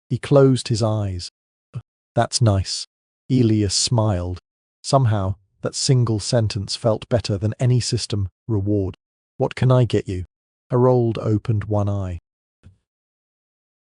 He closed his eyes. That's nice. Elias smiled. Somehow, that single sentence felt better than any system reward. What can I get you? Harold opened one eye.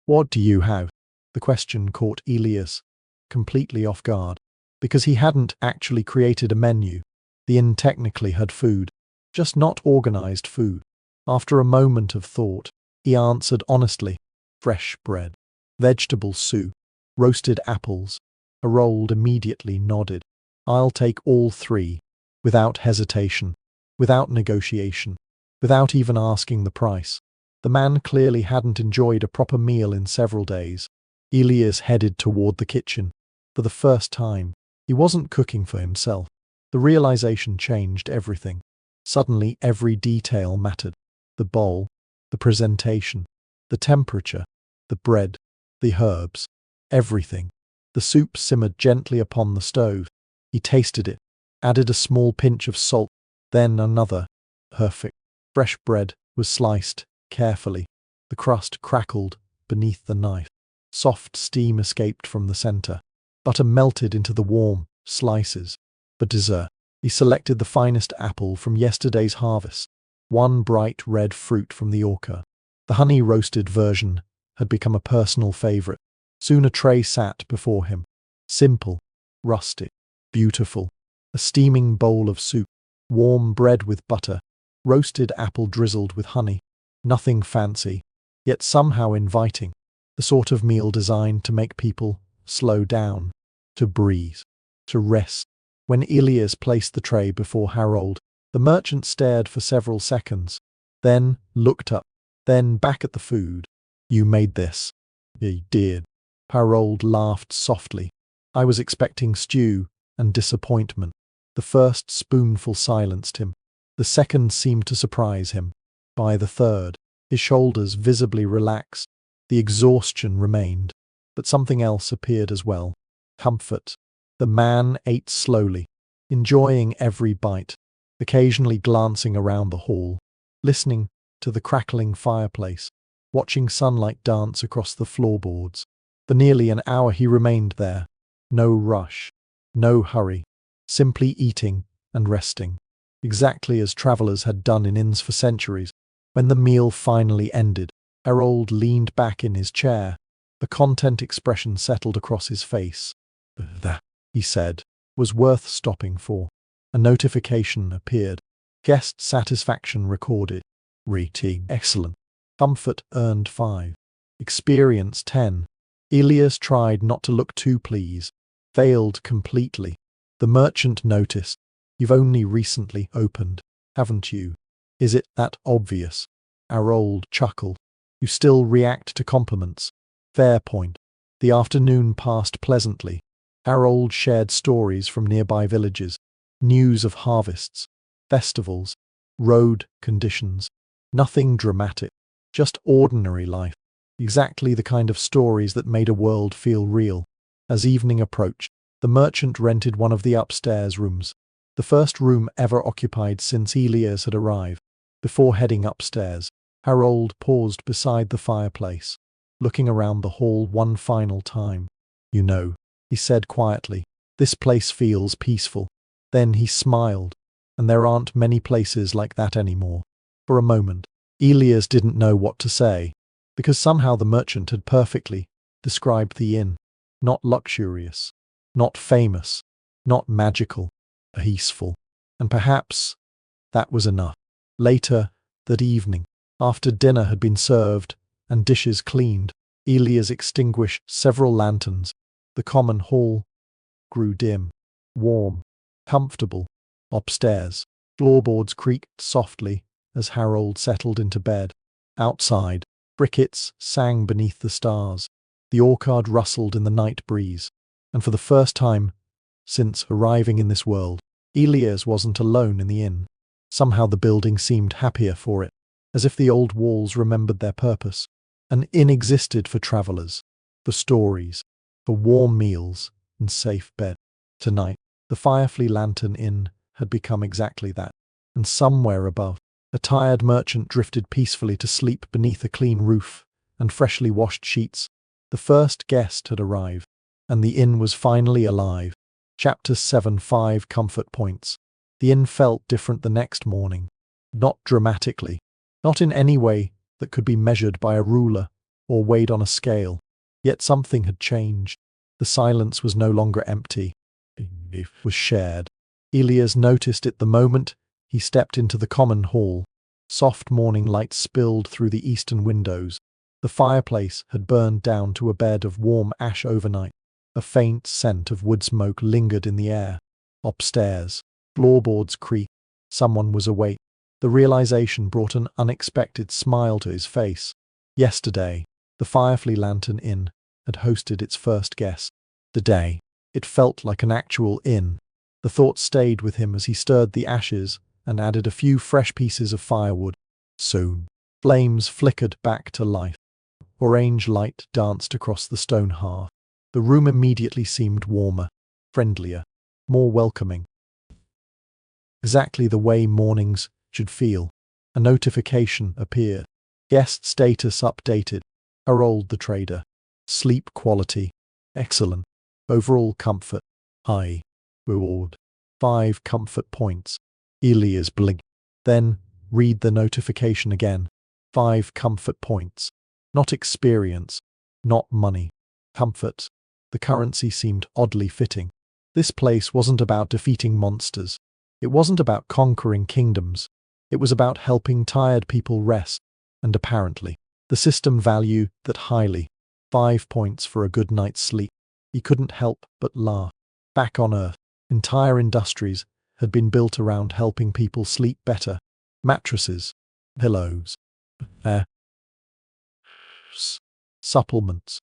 What do you have? The question caught Elias completely off guard, because he hadn't actually created a menu. The inn technically had food, just not organized food. After a moment of thought, he answered honestly, fresh bread, vegetable soup, roasted apples. Harold immediately nodded. I'll take all three, without hesitation, without negotiation, without even asking the price. The man clearly hadn't enjoyed a proper meal in several days. Elias headed toward the kitchen. For the first time, he wasn't cooking for himself. The realization changed everything. Suddenly every detail mattered. The bowl, the presentation, the temperature, the bread, the herbs, everything. The soup simmered gently upon the stove. He tasted it, added a small pinch of salt, then another. Perfect. Fresh bread was sliced carefully. The crust crackled beneath the knife. Soft steam escaped from the center. Butter melted into the warm slices. For dessert, he selected the finest apple from yesterday's harvest, one bright red fruit from the orchard. The honey-roasted version had become a personal favorite. Soon a tray sat before him. Simple, rustic, beautiful. A steaming bowl of soup, warm bread with butter, roasted apple drizzled with honey. Nothing fancy, yet somehow inviting. The sort of meal designed to make people slow down, to breathe, to rest. When Elias placed the tray before Harold, the merchant stared for several seconds, then looked up, then back at the food. You made this. He did. Harold laughed softly. I was expecting stew and disappointment. The first spoonful silenced him. The second seemed to surprise him. By the third, his shoulders visibly relaxed. The exhaustion remained, but something else appeared as well. Comfort. The man ate slowly, enjoying every bite, occasionally glancing around the hall, listening to the crackling fireplace, watching sunlight dance across the floorboards. For nearly an hour he remained there. No rush, no hurry, simply eating and resting, exactly as travelers had done in inns for centuries. When the meal finally ended, Harold leaned back in his chair. The content expression settled across his face. That, he said, was worth stopping for. A notification appeared. Guest satisfaction recorded. Rating excellent. Comfort earned 5. Experience 10. Elias tried not to look too pleased. Failed completely. The merchant noticed. You've only recently opened, haven't you? Is it that obvious? Harold chuckled. You still react to compliments. Fair point. The afternoon passed pleasantly. Harold shared stories from nearby villages, news of harvests, festivals, road conditions. Nothing dramatic, just ordinary life. Exactly the kind of stories that made a world feel real. As evening approached, the merchant rented one of the upstairs rooms, the first room ever occupied since Elias had arrived. Before heading upstairs, Harold paused beside the fireplace, looking around the hall one final time. "You know," he said quietly, "this place feels peaceful." Then he smiled, and there aren't many places like that anymore. For a moment, Elias didn't know what to say, because somehow the merchant had perfectly described the inn. Not luxurious, not famous, not magical, peaceful. And perhaps that was enough. Later that evening, after dinner had been served and dishes cleaned, Elias extinguished several lanterns. The common hall grew dim, warm, comfortable. Upstairs, floorboards creaked softly as Harold settled into bed. Outside, crickets sang beneath the stars. The orchard rustled in the night breeze. And for the first time since arriving in this world, Elias wasn't alone in the inn. Somehow the building seemed happier for it, as if the old walls remembered their purpose. An inn existed for travelers, for stories, for warm meals and safe bed. Tonight, the Firefly Lantern Inn had become exactly that. And somewhere above, a tired merchant drifted peacefully to sleep beneath a clean roof and freshly washed sheets. The first guest had arrived, and the inn was finally alive. Chapter 7: 5 Comfort Points. The inn felt different the next morning. Not dramatically, not in any way that could be measured by a ruler or weighed on a scale. Yet something had changed. The silence was no longer empty. It was shared. Elias noticed it the moment he stepped into the common hall. Soft morning light spilled through the eastern windows. The fireplace had burned down to a bed of warm ash overnight. A faint scent of wood smoke lingered in the air. Upstairs, floorboards creaked. Someone was awake. The realization brought an unexpected smile to his face. Yesterday, the Firefly Lantern Inn had hosted its first guest. Today, it felt like an actual inn. The thought stayed with him as he stirred the ashes and added a few fresh pieces of firewood. Soon, flames flickered back to life. Orange light danced across the stone hearth. The room immediately seemed warmer, friendlier, more welcoming. Exactly the way mornings should feel. A notification appeared. Guest status updated. Harold the trader. Sleep quality excellent. Overall comfort high. Reward 5 comfort points. Elias blinked. Then read the notification again. 5 comfort points. Not experience, not money. Comfort. The currency seemed oddly fitting. This place wasn't about defeating monsters. It wasn't about conquering kingdoms. It was about helping tired people rest. And apparently, the system valued that highly. 5 points for a good night's sleep. He couldn't help but laugh. Back on Earth, entire industries had been built around helping people sleep better. Mattresses, pillows, supplements.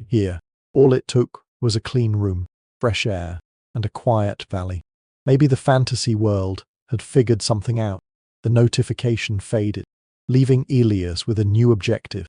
Here, all it took was a clean room, fresh air, and a quiet valley. Maybe the fantasy world had figured something out. The notification faded, leaving Elias with a new objective.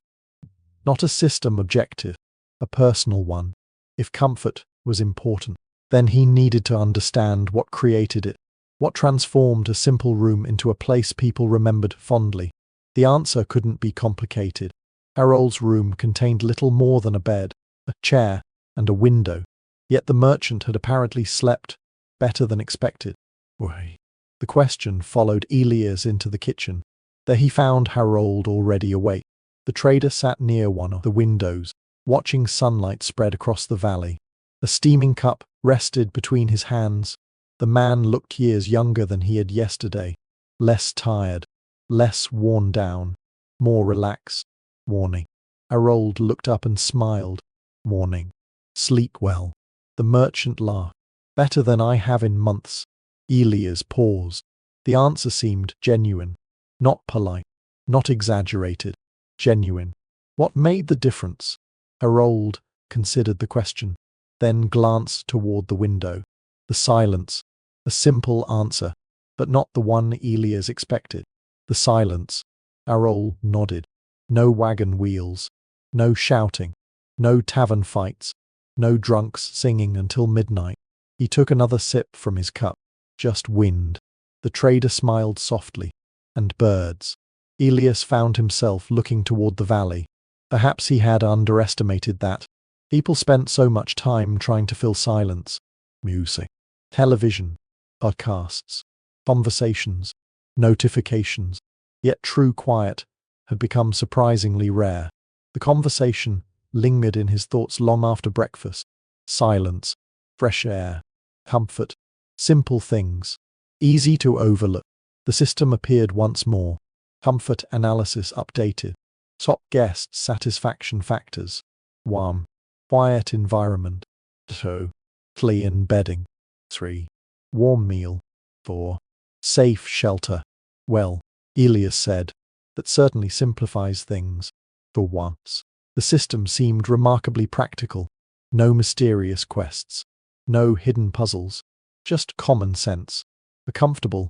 Not a system objective, a personal one. If comfort was important, then he needed to understand what created it, what transformed a simple room into a place people remembered fondly. The answer couldn't be complicated. Harold's room contained little more than a bed, a chair, and a window. Yet the merchant had apparently slept better than expected. Why? The question followed Elias into the kitchen. There he found Harold already awake. The trader sat near one of the windows, watching sunlight spread across the valley. A steaming cup rested between his hands. The man looked years younger than he had yesterday. Less tired, less worn down, more relaxed. Morning. Harold looked up and smiled. Morning. Sleep well. The merchant laughed. Better than I have in months. Elias paused. The answer seemed genuine. Not polite. Not exaggerated. Genuine. What made the difference? Harold considered the question. then glanced toward the window. The silence. A simple answer, but not the one Elias expected. The silence. Harold nodded. No wagon wheels. No shouting. No tavern fights. No drunks singing until midnight. He took another sip from his cup. Just wind. The trader smiled softly. And birds. Elias found himself looking toward the valley. Perhaps he had underestimated that. People spent so much time trying to fill silence. Music. Television. Podcasts. Conversations. Notifications. Yet true quiet had become surprisingly rare. The conversation lingered in his thoughts long after breakfast. Silence. Fresh air. Comfort. Simple things. Easy to overlook. The system appeared once more. Comfort analysis updated. Top guest satisfaction factors. 1. Quiet environment. 2. Clean bedding. 3. Warm meal. 4. Safe shelter. Well, Elias said, that certainly simplifies things. For once, the system seemed remarkably practical. No mysterious quests. No hidden puzzles. Just common sense. A comfortable,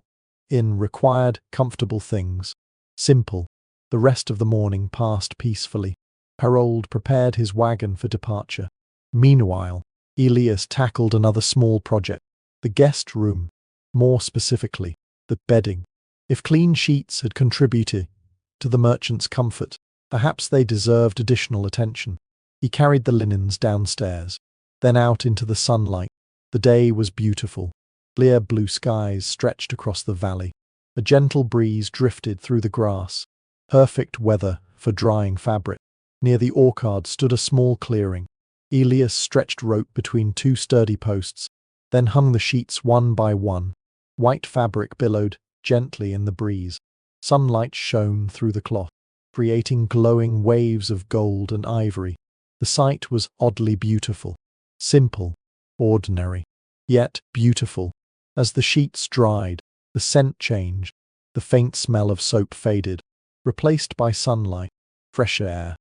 required comfortable things. Simple. The rest of the morning passed peacefully. Harold prepared his wagon for departure. Meanwhile, Elias tackled another small project. The guest room. More specifically, the bedding. If clean sheets had contributed to the merchant's comfort, perhaps they deserved additional attention. He carried the linens downstairs, then out into the sunlight. The day was beautiful. Clear blue skies stretched across the valley. A gentle breeze drifted through the grass. Perfect weather for drying fabric. Near the orchard stood a small clearing. Elias stretched rope between two sturdy posts, then hung the sheets one by one. White fabric billowed gently in the breeze. Sunlight shone through the cloth, creating glowing waves of gold and ivory. The sight was oddly beautiful. Simple, ordinary, yet beautiful. As the sheets dried, the scent changed. The faint smell of soap faded, replaced by sunlight, fresh air.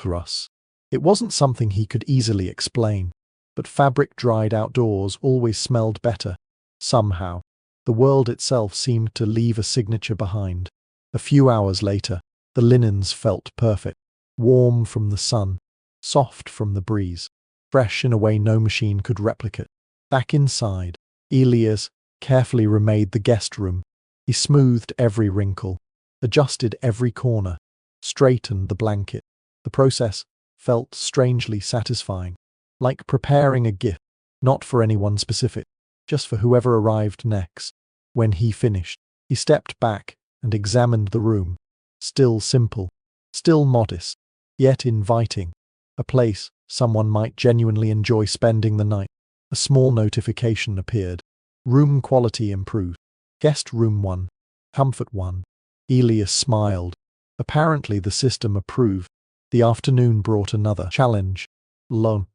Russ. It wasn't something he could easily explain, but fabric dried outdoors always smelled better. Somehow, the world itself seemed to leave a signature behind. A few hours later, the linens felt perfect. Warm from the sun, soft from the breeze, fresh in a way no machine could replicate. Back inside, Elias carefully remade the guest room. He smoothed every wrinkle, adjusted every corner, straightened the blanket. The process felt strangely satisfying, like preparing a gift, not for anyone specific, just for whoever arrived next. When he finished, he stepped back and examined the room. Still simple, still modest, yet inviting. A place someone might genuinely enjoy spending the night. A small notification appeared. Room quality improved. Guest room 1. Comfort 1. Elias smiled. Apparently the system approved. The afternoon brought another challenge. Lunch.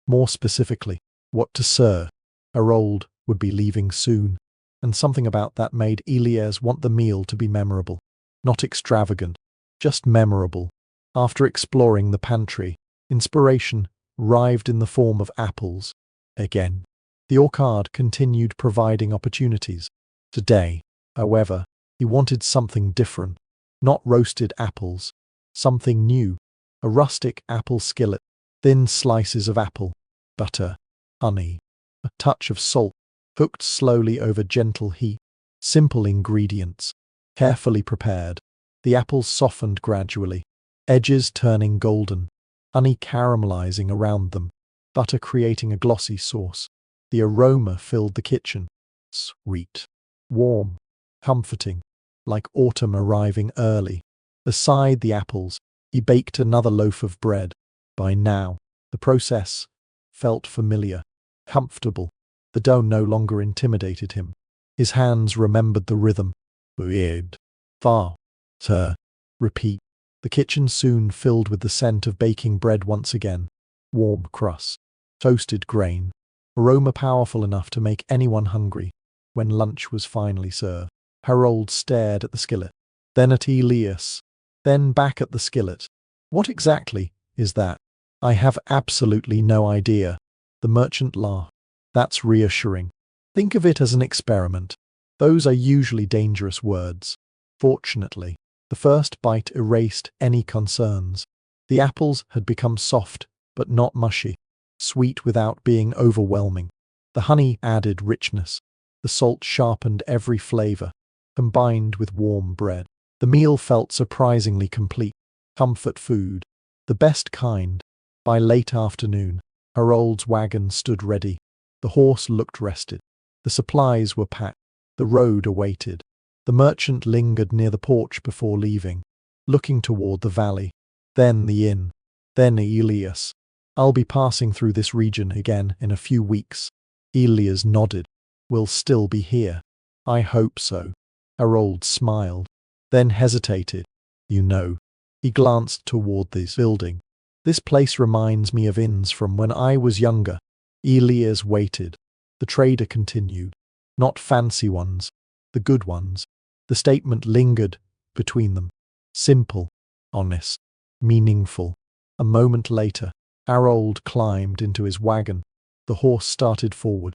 More specifically, what to serve. Harold would be leaving soon, and something about that made Elias want the meal to be memorable. Not extravagant, just memorable. After exploring the pantry, inspiration arrived in the form of apples. Again, the orchard continued providing opportunities. Today, however, he wanted something different. Not roasted apples. Something new. A rustic apple skillet. Thin slices of apple. Butter. Honey. A touch of salt. Cooked slowly over gentle heat. Simple ingredients. Carefully prepared. The apples softened gradually. Edges turning golden. Honey caramelizing around them. Butter creating a glossy sauce. The aroma filled the kitchen. Sweet. Warm. Comforting. Like autumn arriving early. Aside the apples, he baked another loaf of bread. By now, the process felt familiar, comfortable. The dough no longer intimidated him. His hands remembered the rhythm. Weird. Far. Sir. Repeat. The kitchen soon filled with the scent of baking bread once again. Warm crust. Toasted grain. Aroma powerful enough to make anyone hungry. When lunch was finally served, Harold stared at the skillet, then at Elias, then back at the skillet. What exactly is that? I have absolutely no idea. The merchant laughed. That's reassuring. Think of it as an experiment. Those are usually dangerous words. Fortunately, the first bite erased any concerns. The apples had become soft, but not mushy, sweet without being overwhelming. The honey added richness. The salt sharpened every flavor, combined with warm bread. The meal felt surprisingly complete. Comfort food. The best kind. By late afternoon, Harold's wagon stood ready. The horse looked rested. The supplies were packed. The road awaited. The merchant lingered near the porch before leaving, looking toward the valley. Then the inn. Then Elias. I'll be passing through this region again in a few weeks. Elias nodded. We'll still be here. I hope so. Harold smiled, then hesitated. You know. He glanced toward this building. This place reminds me of inns from when I was younger. Elias waited. The trader continued. Not fancy ones. The good ones. The statement lingered between them. Simple. Honest. Meaningful. A moment later, Harold climbed into his wagon. The horse started forward.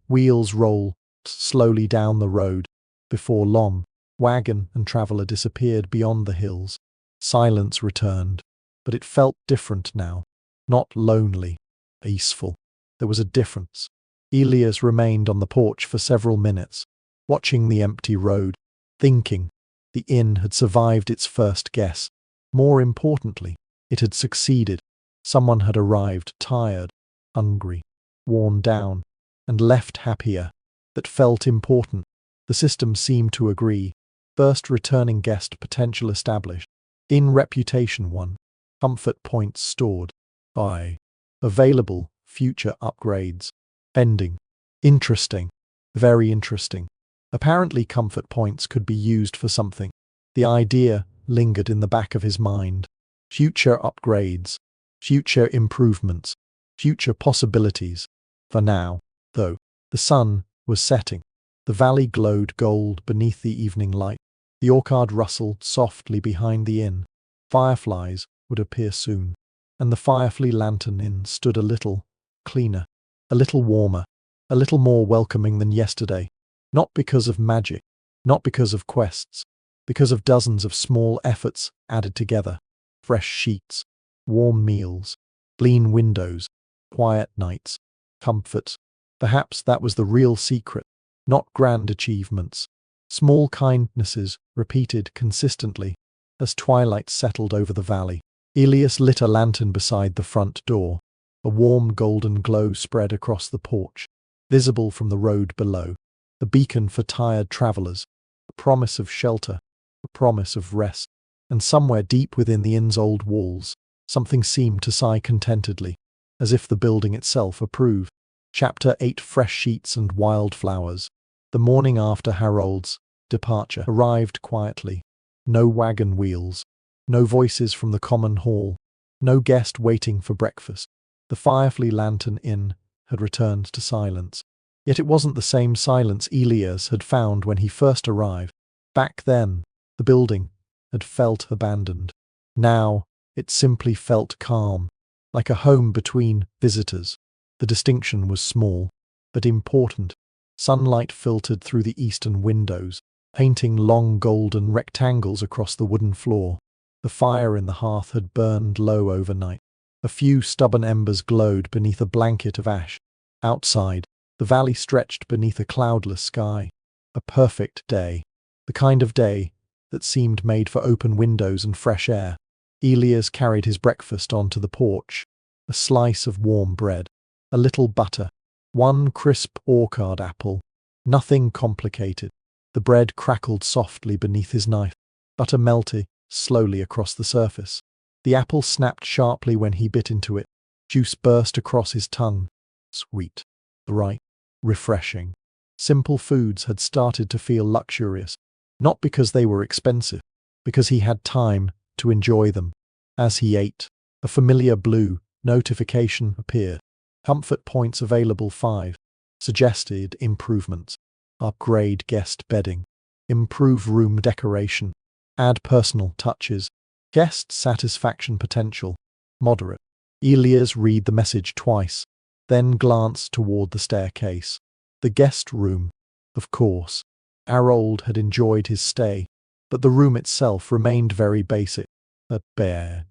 Wheels rolled slowly down the road. Before long, wagon and traveler disappeared beyond the hills. Silence returned, but it felt different now. Not lonely, peaceful. There was a difference. Elias remained on the porch for several minutes, watching the empty road, thinking. The inn had survived its first guess. More importantly, it had succeeded. Someone had arrived tired, hungry, worn down, and left happier. That felt important. The system seemed to agree. First returning guest potential established. In reputation 1. Comfort points stored. I. Available future upgrades. Pending. Interesting. Very interesting. Apparently comfort points could be used for something. The idea lingered in the back of his mind. Future upgrades. Future improvements. Future possibilities. For now, though, the sun was setting. The valley glowed gold beneath the evening light. The orchard rustled softly behind the inn. Fireflies would appear soon. And the Firefly Lantern Inn stood a little cleaner, a little warmer, a little more welcoming than yesterday. Not because of magic, not because of quests, because of dozens of small efforts added together. Fresh sheets, warm meals, clean windows, quiet nights, comfort. Perhaps that was the real secret. Not grand achievements. Small kindnesses repeated consistently. As twilight settled over the valley, Elias lit a lantern beside the front door. A warm golden glow spread across the porch, visible from the road below. A beacon for tired travelers. A promise of shelter. A promise of rest. And somewhere deep within the inn's old walls, something seemed to sigh contentedly, as if the building itself approved. Chapter 8. Fresh sheets and wildflowers. The morning after Harold's departure arrived quietly. No wagon wheels. No voices from the common hall. No guest waiting for breakfast. The Firefly Lantern Inn had returned to silence. Yet it wasn't the same silence Elias had found when he first arrived. Back then, the building had felt abandoned. Now, it simply felt calm, like a home between visitors. The distinction was small, but important. Sunlight filtered through the eastern windows, painting long golden rectangles across the wooden floor. The fire in the hearth had burned low overnight. A few stubborn embers glowed beneath a blanket of ash. Outside, the valley stretched beneath a cloudless sky. A perfect day. The kind of day that seemed made for open windows and fresh air. Elias carried his breakfast onto the porch. A slice of warm bread. A little butter. One crisp orchard apple. Nothing complicated. The bread crackled softly beneath his knife. Butter melted slowly across the surface. The apple snapped sharply when he bit into it. Juice burst across his tongue. Sweet. Right. Refreshing. Simple foods had started to feel luxurious. Not because they were expensive, because he had time to enjoy them. As he ate, a familiar blue notification appeared. Comfort points available 5. Suggested improvements. Upgrade guest bedding. Improve room decoration. Add personal touches. Guest satisfaction potential. Moderate. Elias read the message twice. then glanced toward the staircase. The guest room, of course. Harold had enjoyed his stay, but the room itself remained very basic. A bed,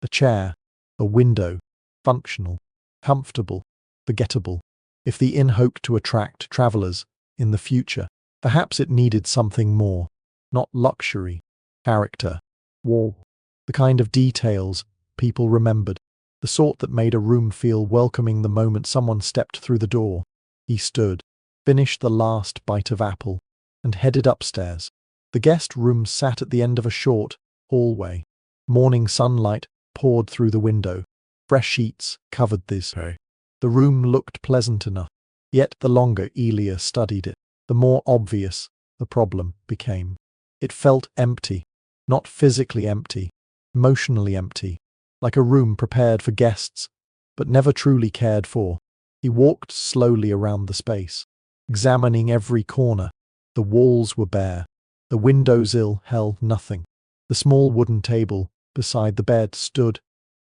a chair, a window, functional, comfortable, forgettable. If the inn hoped to attract travelers in the future, perhaps it needed something more. Not luxury, character, warmth. The kind of details people remembered. The sort that made a room feel welcoming the moment someone stepped through the door. He stood, finished the last bite of apple, and headed upstairs. The guest room sat at the end of a short hallway. Morning sunlight poured through the window. Fresh sheets covered this. The room looked pleasant enough. Yet the longer Elia studied it, the more obvious the problem became. It felt empty. Not physically empty, emotionally empty. Like a room prepared for guests, but never truly cared for. He walked slowly around the space, examining every corner. The walls were bare. The windows held nothing. The small wooden table beside the bed stood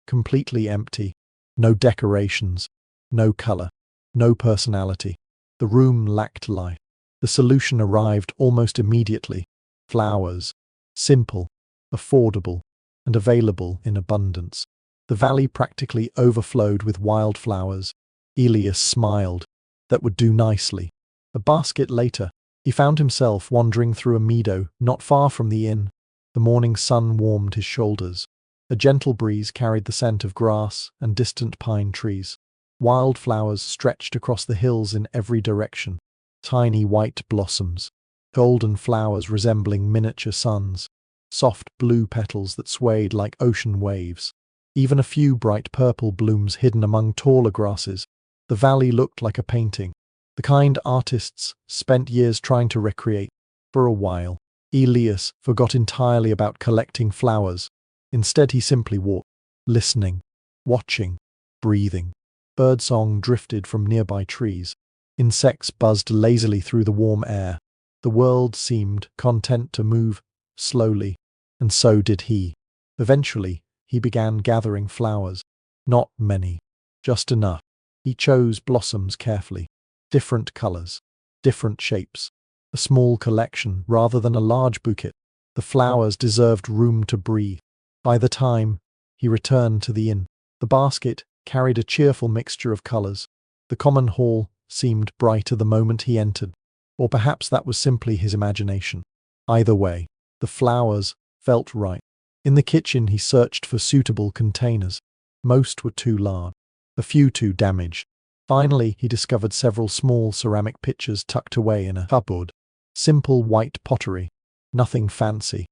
completely empty. No decorations, no color, no personality. The room lacked life. The solution arrived almost immediately. Flowers. Simple, affordable, and available in abundance. The valley practically overflowed with wildflowers. Elias smiled. That would do nicely. A basket later, he found himself wandering through a meadow not far from the inn. The morning sun warmed his shoulders. A gentle breeze carried the scent of grass and distant pine trees. Wildflowers stretched across the hills in every direction. Tiny white blossoms. Golden flowers resembling miniature suns. Soft blue petals that swayed like ocean waves. Even a few bright purple blooms hidden among taller grasses. The valley looked like a painting. The kind artists spent years trying to recreate. For a while, Elias forgot entirely about collecting flowers. Instead he simply walked, listening, watching, breathing. Birdsong drifted from nearby trees. Insects buzzed lazily through the warm air. The world seemed content to move slowly, and so did he. Eventually, he began gathering flowers. Not many, just enough. He chose blossoms carefully. Different colors, different shapes. A small collection rather than a large bouquet. The flowers deserved room to breathe. By the time he returned to the inn, the basket carried a cheerful mixture of colors. The common hall seemed brighter the moment he entered. Or perhaps that was simply his imagination. Either way, the flowers felt right. In the kitchen he searched for suitable containers. Most were too large, a few too damaged. Finally, he discovered several small ceramic pitchers tucked away in a cupboard. Simple white pottery. Nothing fancy.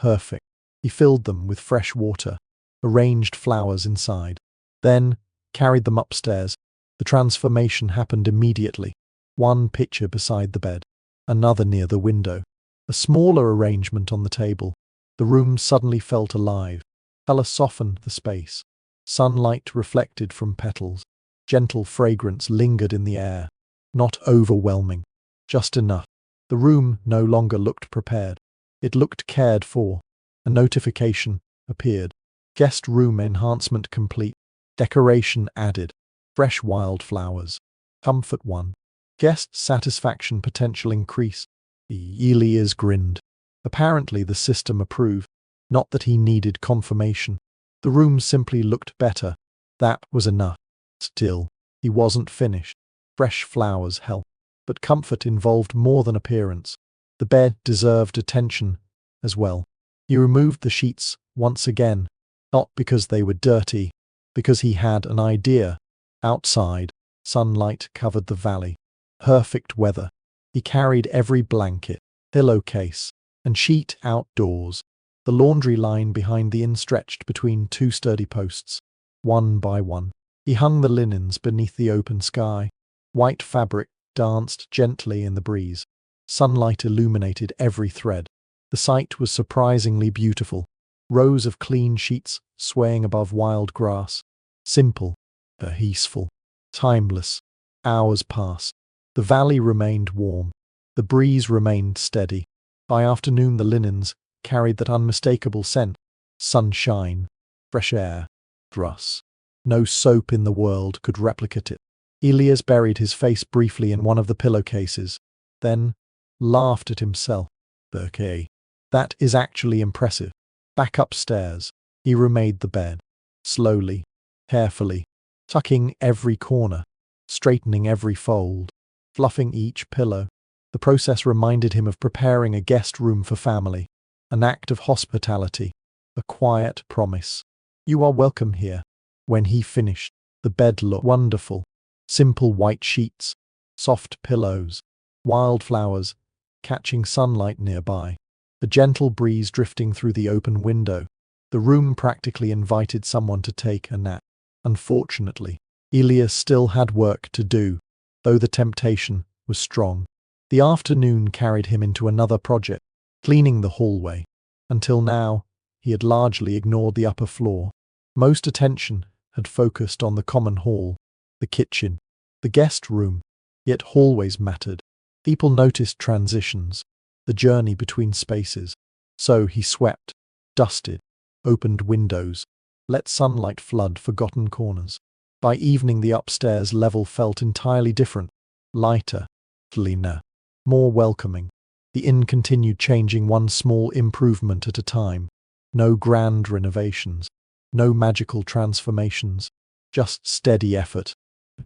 Perfect. He filled them with fresh water, arranged flowers inside, then carried them upstairs. The transformation happened immediately. One pitcher beside the bed, another near the window, a smaller arrangement on the table. The room suddenly felt alive. Color softened the space. Sunlight reflected from petals. Gentle fragrance lingered in the air. Not overwhelming, just enough. The room no longer looked prepared. It looked cared for. A notification appeared. Guest room enhancement complete. Decoration added. Fresh wildflowers. Comfort 1. Guest satisfaction potential increase. Elias grinned. Apparently the system approved. Not that he needed confirmation. The room simply looked better. That was enough. Still, he wasn't finished. Fresh flowers helped. But comfort involved more than appearance. The bed deserved attention as well. He removed the sheets once again. Not because they were dirty, because he had an idea. Outside, sunlight covered the valley. Perfect weather. He carried every blanket, pillowcase, and sheet outdoors. The laundry line behind the inn stretched between two sturdy posts. One by one, he hung the linens beneath the open sky. White fabric danced gently in the breeze. Sunlight illuminated every thread. The sight was surprisingly beautiful. Rows of clean sheets swaying above wild grass. Simple, peaceful, timeless. Hours passed. The valley remained warm. The breeze remained steady. By afternoon the linens carried that unmistakable scent. Sunshine, fresh air, grass. No soap in the world could replicate it. Elias buried his face briefly in one of the pillowcases, then laughed at himself. Okay, that is actually impressive. Back upstairs, he remade the bed, slowly, carefully, tucking every corner, straightening every fold, fluffing each pillow. The process reminded him of preparing a guest room for family, an act of hospitality, a quiet promise. You are welcome here. When he finished, the bed looked wonderful. Simple white sheets, soft pillows, wildflowers catching sunlight nearby, a gentle breeze drifting through the open window. The room practically invited someone to take a nap. Unfortunately, Elias still had work to do, though the temptation was strong. The afternoon carried him into another project, cleaning the hallway. Until now, he had largely ignored the upper floor. Most attention had focused on the common hall, the kitchen, the guest room, yet hallways mattered. People noticed transitions, the journey between spaces. So he swept, dusted, opened windows, let sunlight flood forgotten corners. By evening, the upstairs level felt entirely different, lighter, cleaner, more welcoming. The inn continued changing, one small improvement at a time. No grand renovations, no magical transformations, just steady effort,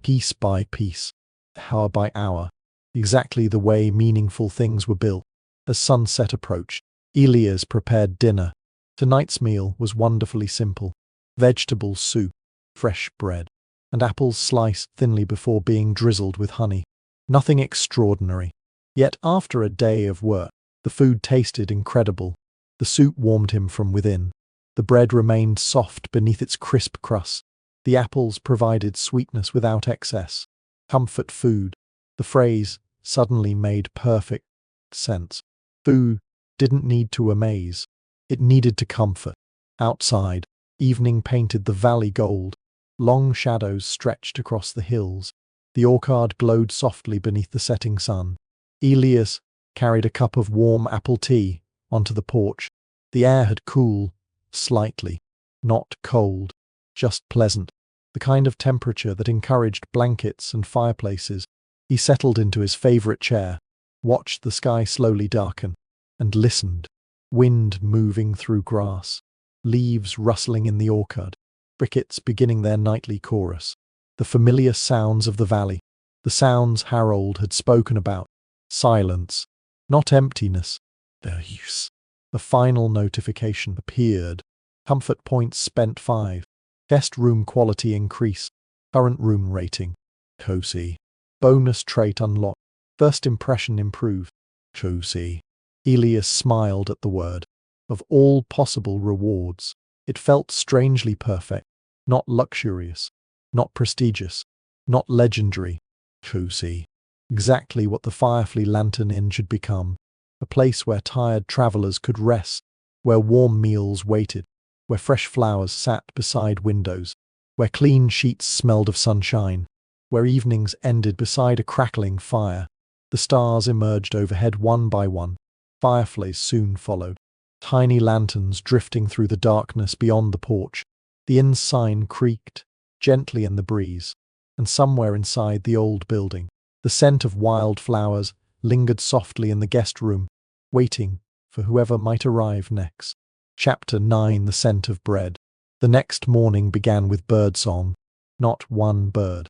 piece by piece, hour by hour, exactly the way meaningful things were built. As sunset approached, Elias prepared dinner. Tonight's meal was wonderfully simple. Vegetable soup, fresh bread, and apples sliced thinly before being drizzled with honey. Nothing extraordinary. Yet after a day of work, the food tasted incredible. The soup warmed him from within. The bread remained soft beneath its crisp crust. The apples provided sweetness without excess. Comfort food. The phrase suddenly made perfect sense. Food didn't need to amaze. It needed to comfort. Outside, evening painted the valley gold. Long shadows stretched across the hills. The orchard glowed softly beneath the setting sun. Elias carried a cup of warm apple tea onto the porch. The air had cooled slightly, not cold, just pleasant, the kind of temperature that encouraged blankets and fireplaces. He settled into his favorite chair, watched the sky slowly darken, and listened. Wind moving through grass, leaves rustling in the orchard, crickets beginning their nightly chorus. The familiar sounds of the valley, the sounds Harold had spoken about. Silence, not emptiness. Their use. The final notification appeared. Comfort points spent 5. Guest room quality increase. Current room rating. Cozy. Bonus trait unlocked. First impression improved. Cozy. Elias smiled at the word. Of all possible rewards, it felt strangely perfect. Not luxurious. Not prestigious. Not legendary. Cozy. Exactly what the Firefly Lantern Inn should become. A place where tired travelers could rest, where warm meals waited, where fresh flowers sat beside windows, where clean sheets smelled of sunshine, where evenings ended beside a crackling fire. The stars emerged overhead one by one. Fireflies soon followed, tiny lanterns drifting through the darkness beyond the porch. The inn sign creaked gently in the breeze, and somewhere inside the old building, the scent of wildflowers lingered softly in the guest room, waiting for whoever might arrive next. Chapter 9: The Scent of Bread. The next morning began with birdsong. Not one bird.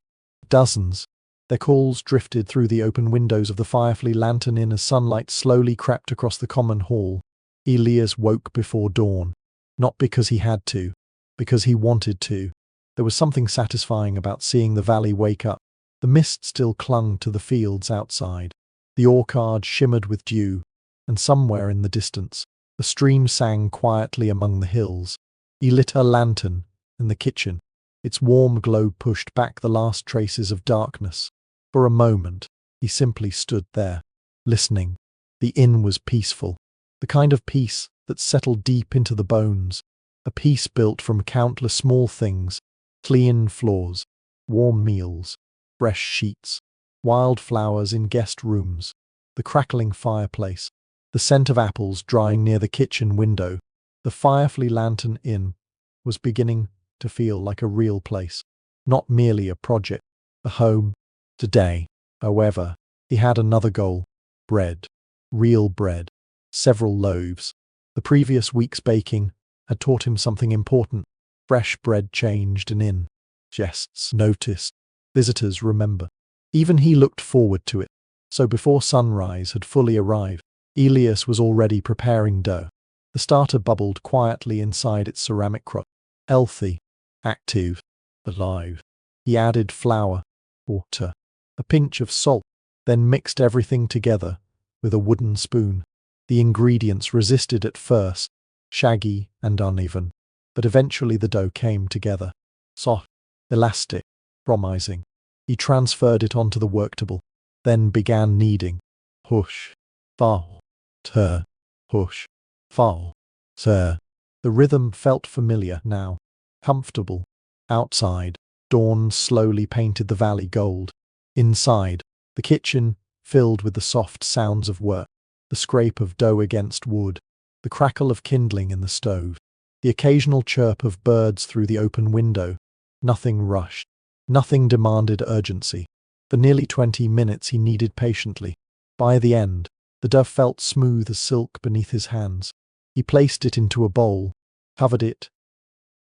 Dozens. Their calls drifted through the open windows of the Firefly Lantern Inn as sunlight slowly crept across the common hall. Elias woke before dawn. Not because he had to, because he wanted to. There was something satisfying about seeing the valley wake up. The mist still clung to the fields outside. The orchard shimmered with dew, and somewhere in the distance, a stream sang quietly among the hills. He lit a lantern in the kitchen. Its warm glow pushed back the last traces of darkness. For a moment, he simply stood there, listening. The inn was peaceful, the kind of peace that settled deep into the bones, a peace built from countless small things: clean floors, warm meals, fresh sheets, wildflowers in guest rooms, the crackling fireplace, the scent of apples drying near the kitchen window. The Firefly Lantern Inn was beginning to feel like a real place, not merely a project, a home. Today, however, he had another goal: bread. Real bread. Several loaves. The previous week's baking had taught him something important. Fresh bread changed an inn. Guests noticed. Visitors remember. Even he looked forward to it. So before sunrise had fully arrived, Elias was already preparing dough. The starter bubbled quietly inside its ceramic crust. Healthy, active, alive. He added flour, water, a pinch of salt, then mixed everything together with a wooden spoon. The ingredients resisted at first, shaggy and uneven, but eventually the dough came together. Soft, elastic, promising. He transferred it onto the worktable, then began kneading. Hush, fall, tur, hush, fall, tur. The rhythm felt familiar now, comfortable. Outside, dawn slowly painted the valley gold. Inside, the kitchen filled with the soft sounds of work, the scrape of dough against wood, the crackle of kindling in the stove, the occasional chirp of birds through the open window. Nothing rushed. Nothing demanded urgency. For nearly 20 minutes he kneaded patiently. By the end, the dough felt smooth as silk beneath his hands. He placed it into a bowl, covered it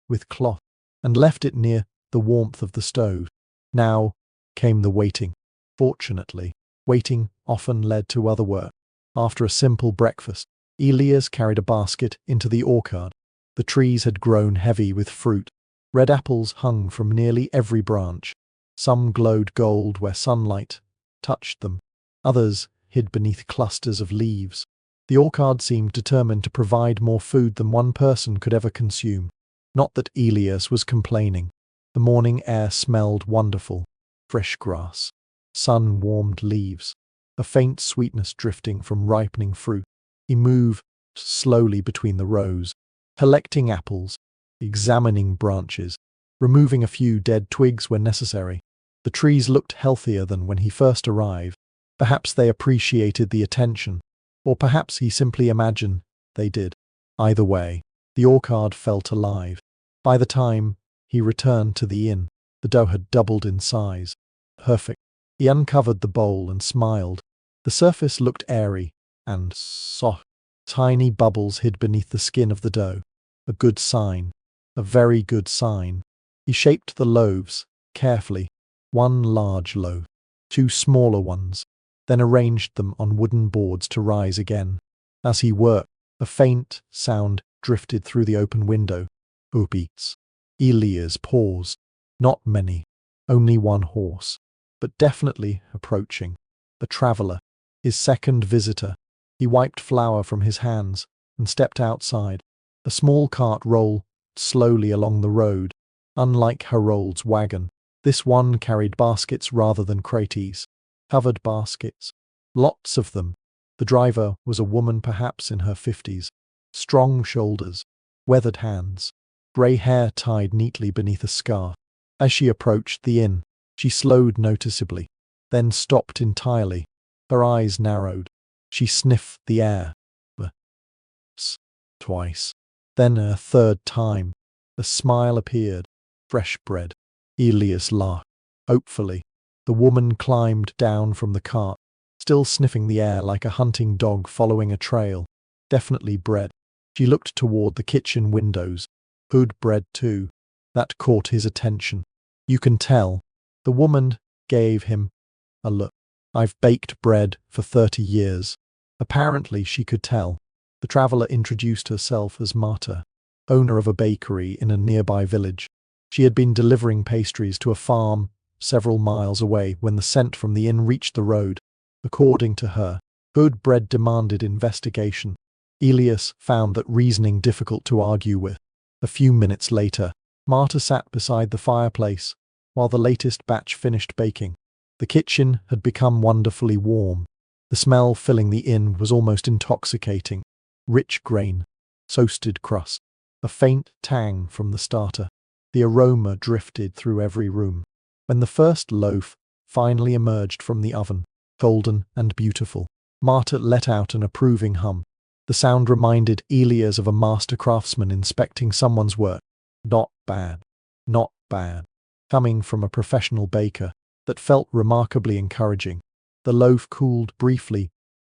with cloth, and left it near the warmth of the stove. Now came the waiting. Fortunately, waiting often led to other work. After a simple breakfast, Elias carried a basket into the orchard. The trees had grown heavy with fruit. Red apples hung from nearly every branch. Some glowed gold where sunlight touched them. Others hid beneath clusters of leaves. The orchard seemed determined to provide more food than one person could ever consume. Not that Elias was complaining. The morning air smelled wonderful. Fresh grass, sun-warmed leaves, a faint sweetness drifting from ripening fruit. He moved slowly between the rows, collecting apples, examining branches, removing a few dead twigs when necessary. The trees looked healthier than when he first arrived. Perhaps they appreciated the attention, or perhaps he simply imagined they did. Either way, the orchard felt alive. By the time he returned to the inn, the dough had doubled in size. Perfect. He uncovered the bowl and smiled. The surface looked airy and soft. Tiny bubbles hid beneath the skin of the dough. A good sign. A very good sign. He shaped the loaves carefully. One large loaf, two smaller ones, then arranged them on wooden boards to rise again. As he worked, a faint sound drifted through the open window. Hoofbeats. Elias paused. Not many. Only one horse. But definitely approaching. A traveller. His second visitor. He wiped flour from his hands and stepped outside. A small cart rolled slowly along the road. Unlike Harold's wagon, this one carried baskets rather than crates. Covered baskets. Lots of them. The driver was a woman perhaps in her 50s. Strong shoulders. Weathered hands. Grey hair tied neatly beneath a scarf. As she approached the inn, she slowed noticeably, then stopped entirely. Her eyes narrowed. She sniffed the air. Twice. Then a third time. A smile appeared. Fresh bread. Elias laughed. Hopefully. The woman climbed down from the cart, still sniffing the air like a hunting dog following a trail. Definitely bread. She looked toward the kitchen windows. Good bread too. That caught his attention. You can tell. The woman gave him a look. I've baked bread for 30 years. Apparently she could tell. The traveller introduced herself as Marta, owner of a bakery in a nearby village. She had been delivering pastries to a farm several miles away when the scent from the inn reached the road. According to her, good bread demanded investigation. Elias found that reasoning difficult to argue with. A few minutes later, Marta sat beside the fireplace while the latest batch finished baking. The kitchen had become wonderfully warm. The smell filling the inn was almost intoxicating. Rich grain, toasted crust, a faint tang from the starter. The aroma drifted through every room. When the first loaf finally emerged from the oven, golden and beautiful, Marta let out an approving hum. The sound reminded Elias of a master craftsman inspecting someone's work. Not bad. not bad. Coming from a professional baker, that felt remarkably encouraging. The loaf cooled briefly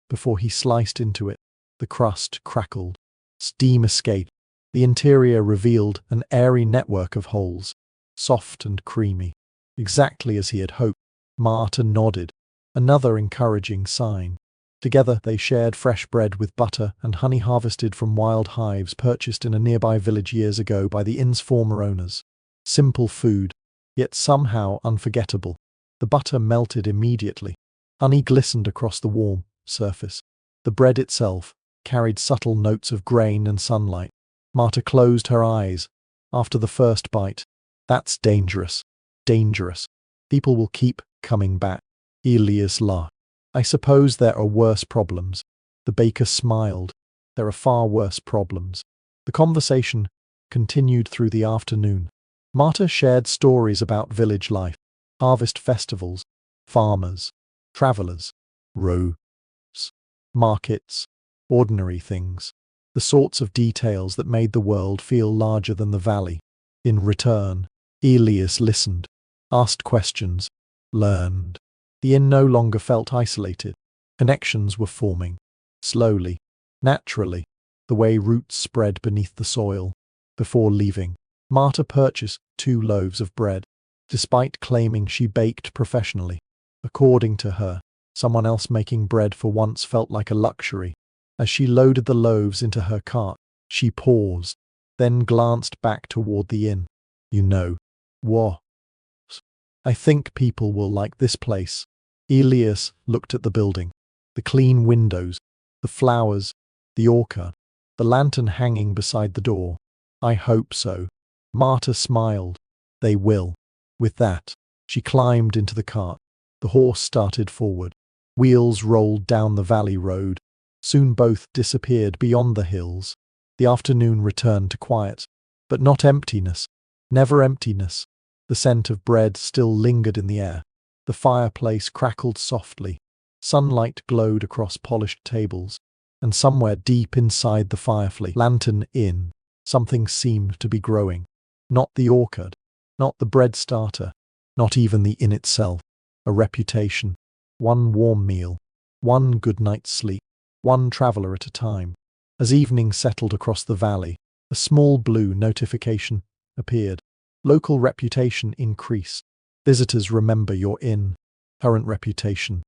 before he sliced into it. The crust crackled. Steam escaped. The interior revealed an airy network of holes, soft and creamy. Exactly as he had hoped. Marta nodded. Another encouraging sign. Together they shared fresh bread with butter and honey harvested from wild hives purchased in a nearby village years ago by the inn's former owners. Simple food, yet somehow unforgettable. The butter melted immediately. Honey glistened across the warm surface. The bread itself carried subtle notes of grain and sunlight. Marta closed her eyes after the first bite. That's dangerous. Dangerous. People will keep coming back. Elias laughed. I suppose there are worse problems. The baker smiled. There are far worse problems. The conversation continued through the afternoon. Marta shared stories about village life, harvest festivals, farmers, travelers, roads, markets, ordinary things, the sorts of details that made the world feel larger than the valley. In return, Elias listened, asked questions, learned. The inn no longer felt isolated. Connections were forming, slowly, naturally, the way roots spread beneath the soil. Before leaving, Marta purchased 2 loaves of bread, despite claiming she baked professionally. According to her, someone else making bread for once felt like a luxury. As she loaded the loaves into her cart, she paused, then glanced back toward the inn. You know what? I think people will like this place. Elias looked at the building, the clean windows, the flowers, the orchard, the lantern hanging beside the door. I hope so. Marta smiled. They will. With that, she climbed into the cart. The horse started forward. Wheels rolled down the valley road. Soon both disappeared beyond the hills. The afternoon returned to quiet, but not emptiness. Never emptiness. The scent of bread still lingered in the air. The fireplace crackled softly. Sunlight glowed across polished tables. And somewhere deep inside the firefly lantern inn, something seemed to be growing. Not the orchard, not the bread starter, not even the inn itself. A reputation. One warm meal. One good night's sleep. One traveler at a time. As evening settled across the valley, a small blue notification appeared. Local reputation increased. Visitors remember your inn. Current reputation.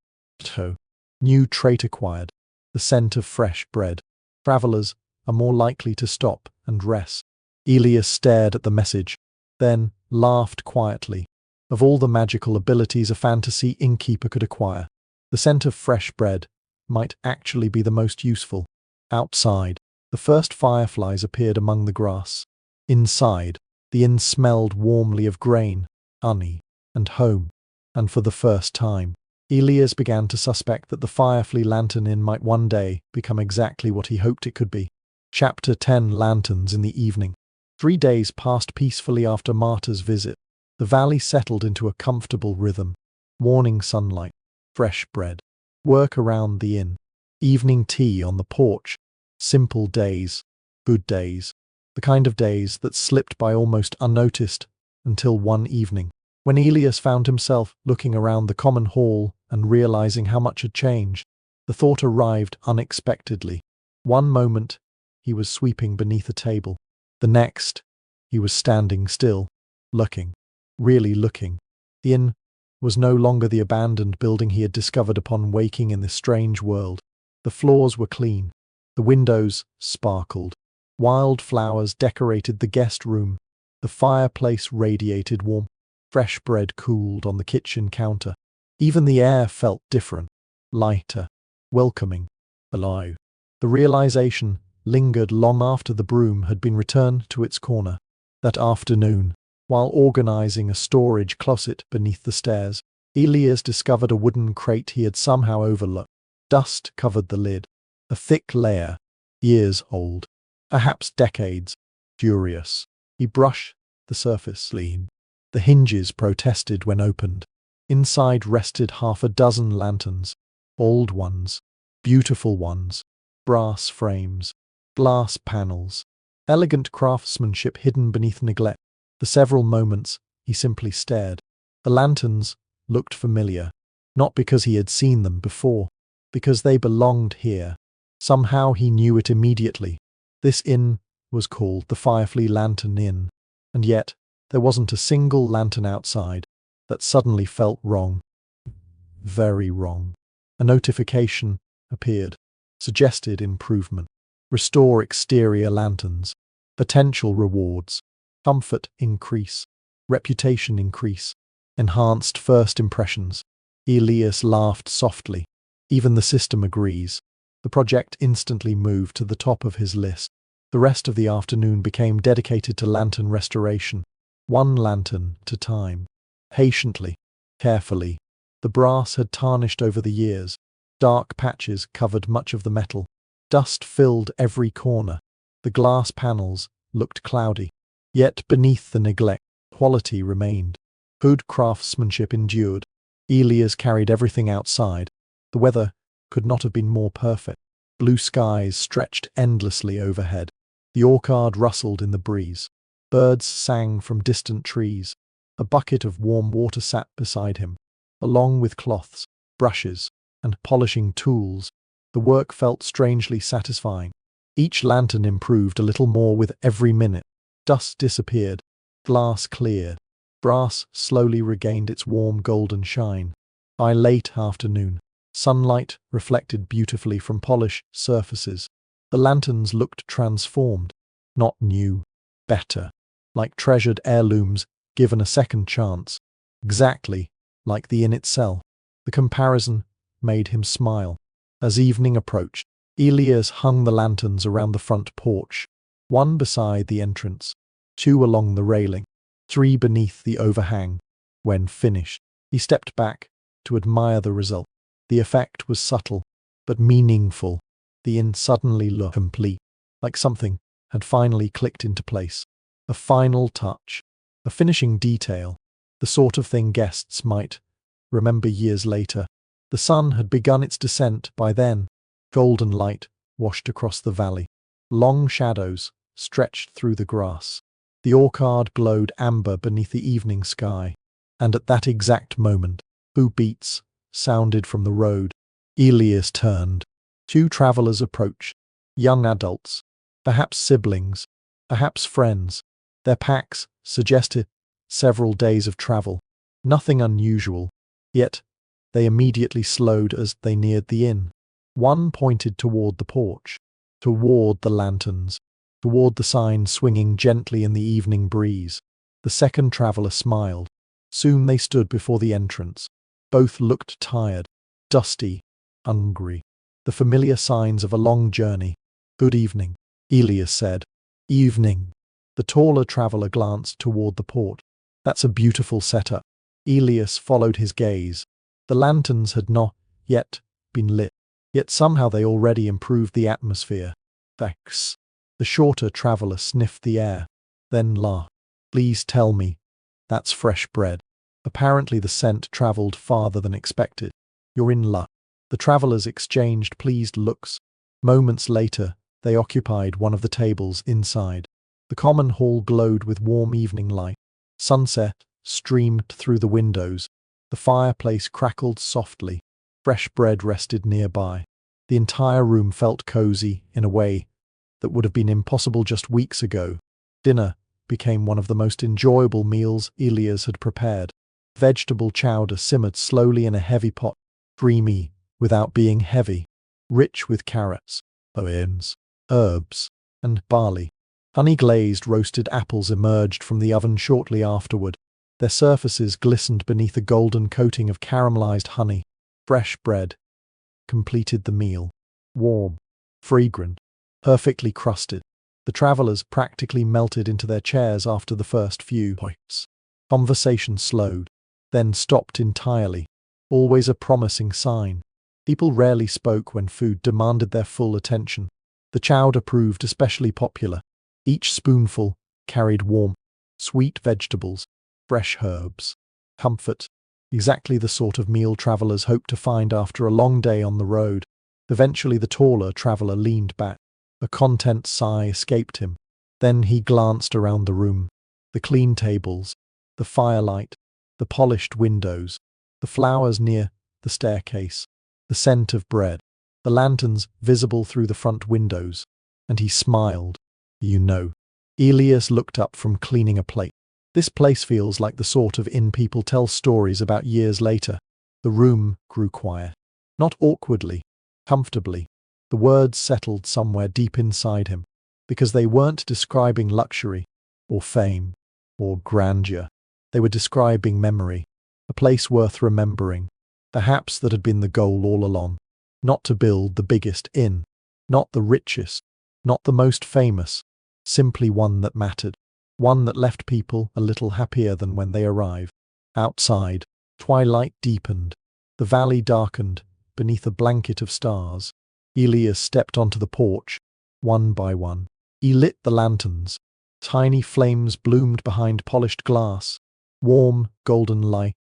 New trait acquired. The scent of fresh bread. Travelers are more likely to stop and rest. Elias stared at the message, then laughed quietly. Of all the magical abilities a fantasy innkeeper could acquire, the scent of fresh bread might actually be the most useful. Outside, the first fireflies appeared among the grass. Inside, the inn smelled warmly of grain, honey, and home. And for the first time, Elias began to suspect that the Firefly Lantern Inn might one day become exactly what he hoped it could be. Chapter 10. Lanterns in the Evening. 3 days passed peacefully after Marta's visit. The valley settled into a comfortable rhythm. Morning sunlight, fresh bread, work around the inn, evening tea on the porch. Simple days, good days, the kind of days that slipped by almost unnoticed until one evening, when Elias found himself looking around the common hall and realizing how much had changed. The thought arrived unexpectedly. One moment, he was sweeping beneath a table. The next, he was standing still, looking, really looking. The inn was no longer the abandoned building he had discovered upon waking in this strange world. The floors were clean. The windows sparkled. Wild flowers decorated the guest room. The fireplace radiated warmth. Fresh bread cooled on the kitchen counter. Even the air felt different, lighter, welcoming, alive. The realization lingered long after the broom had been returned to its corner. That afternoon, while organizing a storage closet beneath the stairs, Elias discovered a wooden crate he had somehow overlooked. Dust covered the lid, a thick layer, years old, perhaps decades. Furious, he brushed the surface clean. The hinges protested when opened. Inside rested half a dozen lanterns, old ones, beautiful ones, brass frames, glass panels, elegant craftsmanship hidden beneath neglect. For several moments, he simply stared. The lanterns looked familiar, not because he had seen them before, because they belonged here. Somehow he knew it immediately. This inn was called the Firefly Lantern Inn, and yet there wasn't a single lantern outside. That suddenly felt wrong. Very wrong. A notification appeared, suggested improvement. Restore exterior lanterns. Potential rewards. Comfort increase. Reputation increase. Enhanced first impressions. Elias laughed softly. Even the system agrees. The project instantly moved to the top of his list. The rest of the afternoon became dedicated to lantern restoration. One lantern at a time. Patiently, carefully. The brass had tarnished over the years. Dark patches covered much of the metal. Dust filled every corner. The glass panels looked cloudy. Yet beneath the neglect, quality remained. Good craftsmanship endured. Elias carried everything outside. The weather could not have been more perfect. Blue skies stretched endlessly overhead. The orchard rustled in the breeze. Birds sang from distant trees. A bucket of warm water sat beside him. Along with cloths, brushes, and polishing tools, the work felt strangely satisfying. Each lantern improved a little more with every minute. Dust disappeared. Glass cleared. Brass slowly regained its warm golden shine. By late afternoon, sunlight reflected beautifully from polished surfaces. The lanterns looked transformed. Not new. Better. Like treasured heirlooms given a second chance. Exactly like the inn itself. The comparison made him smile. As evening approached, Elias hung the lanterns around the front porch. One beside the entrance, two along the railing, three beneath the overhang. When finished, he stepped back to admire the result. The effect was subtle, but meaningful. The inn suddenly looked complete, like something had finally clicked into place. A final touch, a finishing detail, the sort of thing guests might remember years later. The sun had begun its descent by then. Golden light washed across the valley. Long shadows stretched through the grass. The orchard glowed amber beneath the evening sky. And at that exact moment, hoofbeats sounded from the road. Elias turned. Two travelers approached. Young adults, perhaps siblings, perhaps friends. Their packs suggested several days of travel. Nothing unusual. Yet, they immediately slowed as they neared the inn. One pointed toward the porch, toward the lanterns, toward the sign swinging gently in the evening breeze. The second traveler smiled. Soon they stood before the entrance. Both looked tired, dusty, hungry. The familiar signs of a long journey. Good evening, Elias said. Evening. The taller traveler glanced toward the port. That's a beautiful setup. Elias followed his gaze. The lanterns had not yet been lit, yet somehow they already improved the atmosphere. Thanks. The shorter traveler sniffed the air, then laughed. Please tell me, that's fresh bread. Apparently the scent traveled farther than expected. You're in luck. The travelers exchanged pleased looks. Moments later, they occupied one of the tables inside. The common hall glowed with warm evening light. Sunset streamed through the windows. The fireplace crackled softly. Fresh bread rested nearby. The entire room felt cozy in a way that would have been impossible just weeks ago. Dinner became one of the most enjoyable meals Elias had prepared. Vegetable chowder simmered slowly in a heavy pot, creamy without being heavy, rich with carrots, onions, herbs, and barley. Honey-glazed roasted apples emerged from the oven shortly afterward. Their surfaces glistened beneath a golden coating of caramelized honey. Fresh bread completed the meal. Warm, fragrant, perfectly crusted. The travelers practically melted into their chairs after the first few bites. Conversation slowed, then stopped entirely. Always a promising sign. People rarely spoke when food demanded their full attention. The chowder proved especially popular. Each spoonful carried warm, sweet vegetables, fresh herbs, comfort, exactly the sort of meal travelers hoped to find after a long day on the road. Eventually the taller traveler leaned back. A content sigh escaped him. Then he glanced around the room. The clean tables, the firelight, the polished windows, the flowers near the staircase, the scent of bread, the lanterns visible through the front windows, and he smiled. You know. Elias looked up from cleaning a plate. This place feels like the sort of inn people tell stories about years later. The room grew quiet. Not awkwardly, comfortably. The words settled somewhere deep inside him, because they weren't describing luxury, or fame, or grandeur. They were describing memory, a place worth remembering, perhaps that had been the goal all along. Not to build the biggest inn, not the richest, not the most famous, simply one that mattered, one that left people a little happier than when they arrived. Outside, twilight deepened. The valley darkened beneath a blanket of stars. Elias stepped onto the porch, one by one. He lit the lanterns. Tiny flames bloomed behind polished glass. Warm, golden light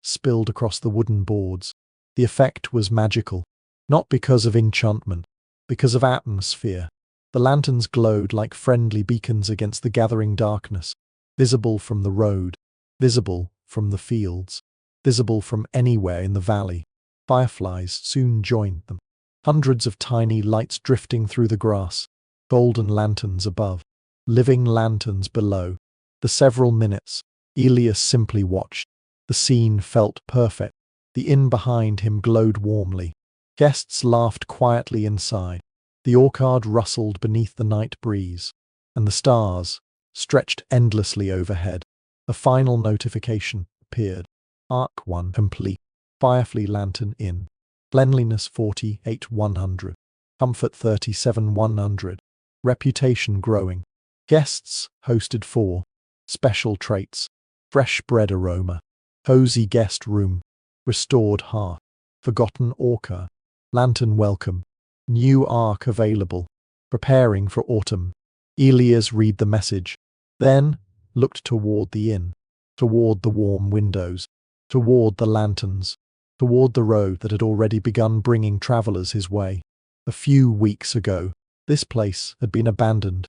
spilled across the wooden boards. The effect was magical, not because of enchantment, because of atmosphere. The lanterns glowed like friendly beacons against the gathering darkness, visible from the road, visible from the fields, visible from anywhere in the valley. Fireflies soon joined them. Hundreds of tiny lights drifting through the grass, golden lanterns above, living lanterns below. For several minutes, Elias simply watched. The scene felt perfect. The inn behind him glowed warmly. Guests laughed quietly inside. The orchard rustled beneath the night breeze, and the stars stretched endlessly overhead. A final notification appeared. Arc 1 complete. Firefly Lantern Inn. Cleanliness 48,100. Comfort 37,100. Reputation growing. Guests hosted 4. Special traits. Fresh bread aroma. Cozy guest room. Restored hearth. Forgotten orchard. Lantern welcome. New arc available. Preparing for autumn. Elias read the message, then looked toward the inn, toward the warm windows, toward the lanterns, toward the road that had already begun bringing travelers his way. A few weeks ago, this place had been abandoned,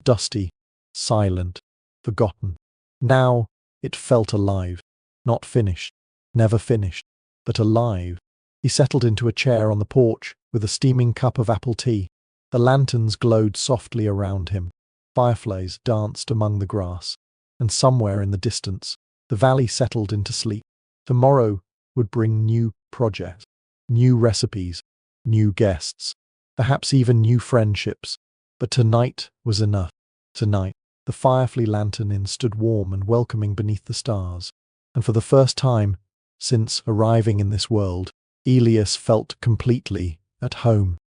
dusty, silent, forgotten. Now it felt alive, not finished, never finished, but alive. He settled into a chair on the porch with a steaming cup of apple tea. The lanterns glowed softly around him. Fireflies danced among the grass, and somewhere in the distance, the valley settled into sleep. Tomorrow would bring new projects, new recipes, new guests, perhaps even new friendships. But tonight was enough. Tonight, the Firefly Lantern Inn stood warm and welcoming beneath the stars. And for the first time, since arriving in this world, Elias felt completely at home.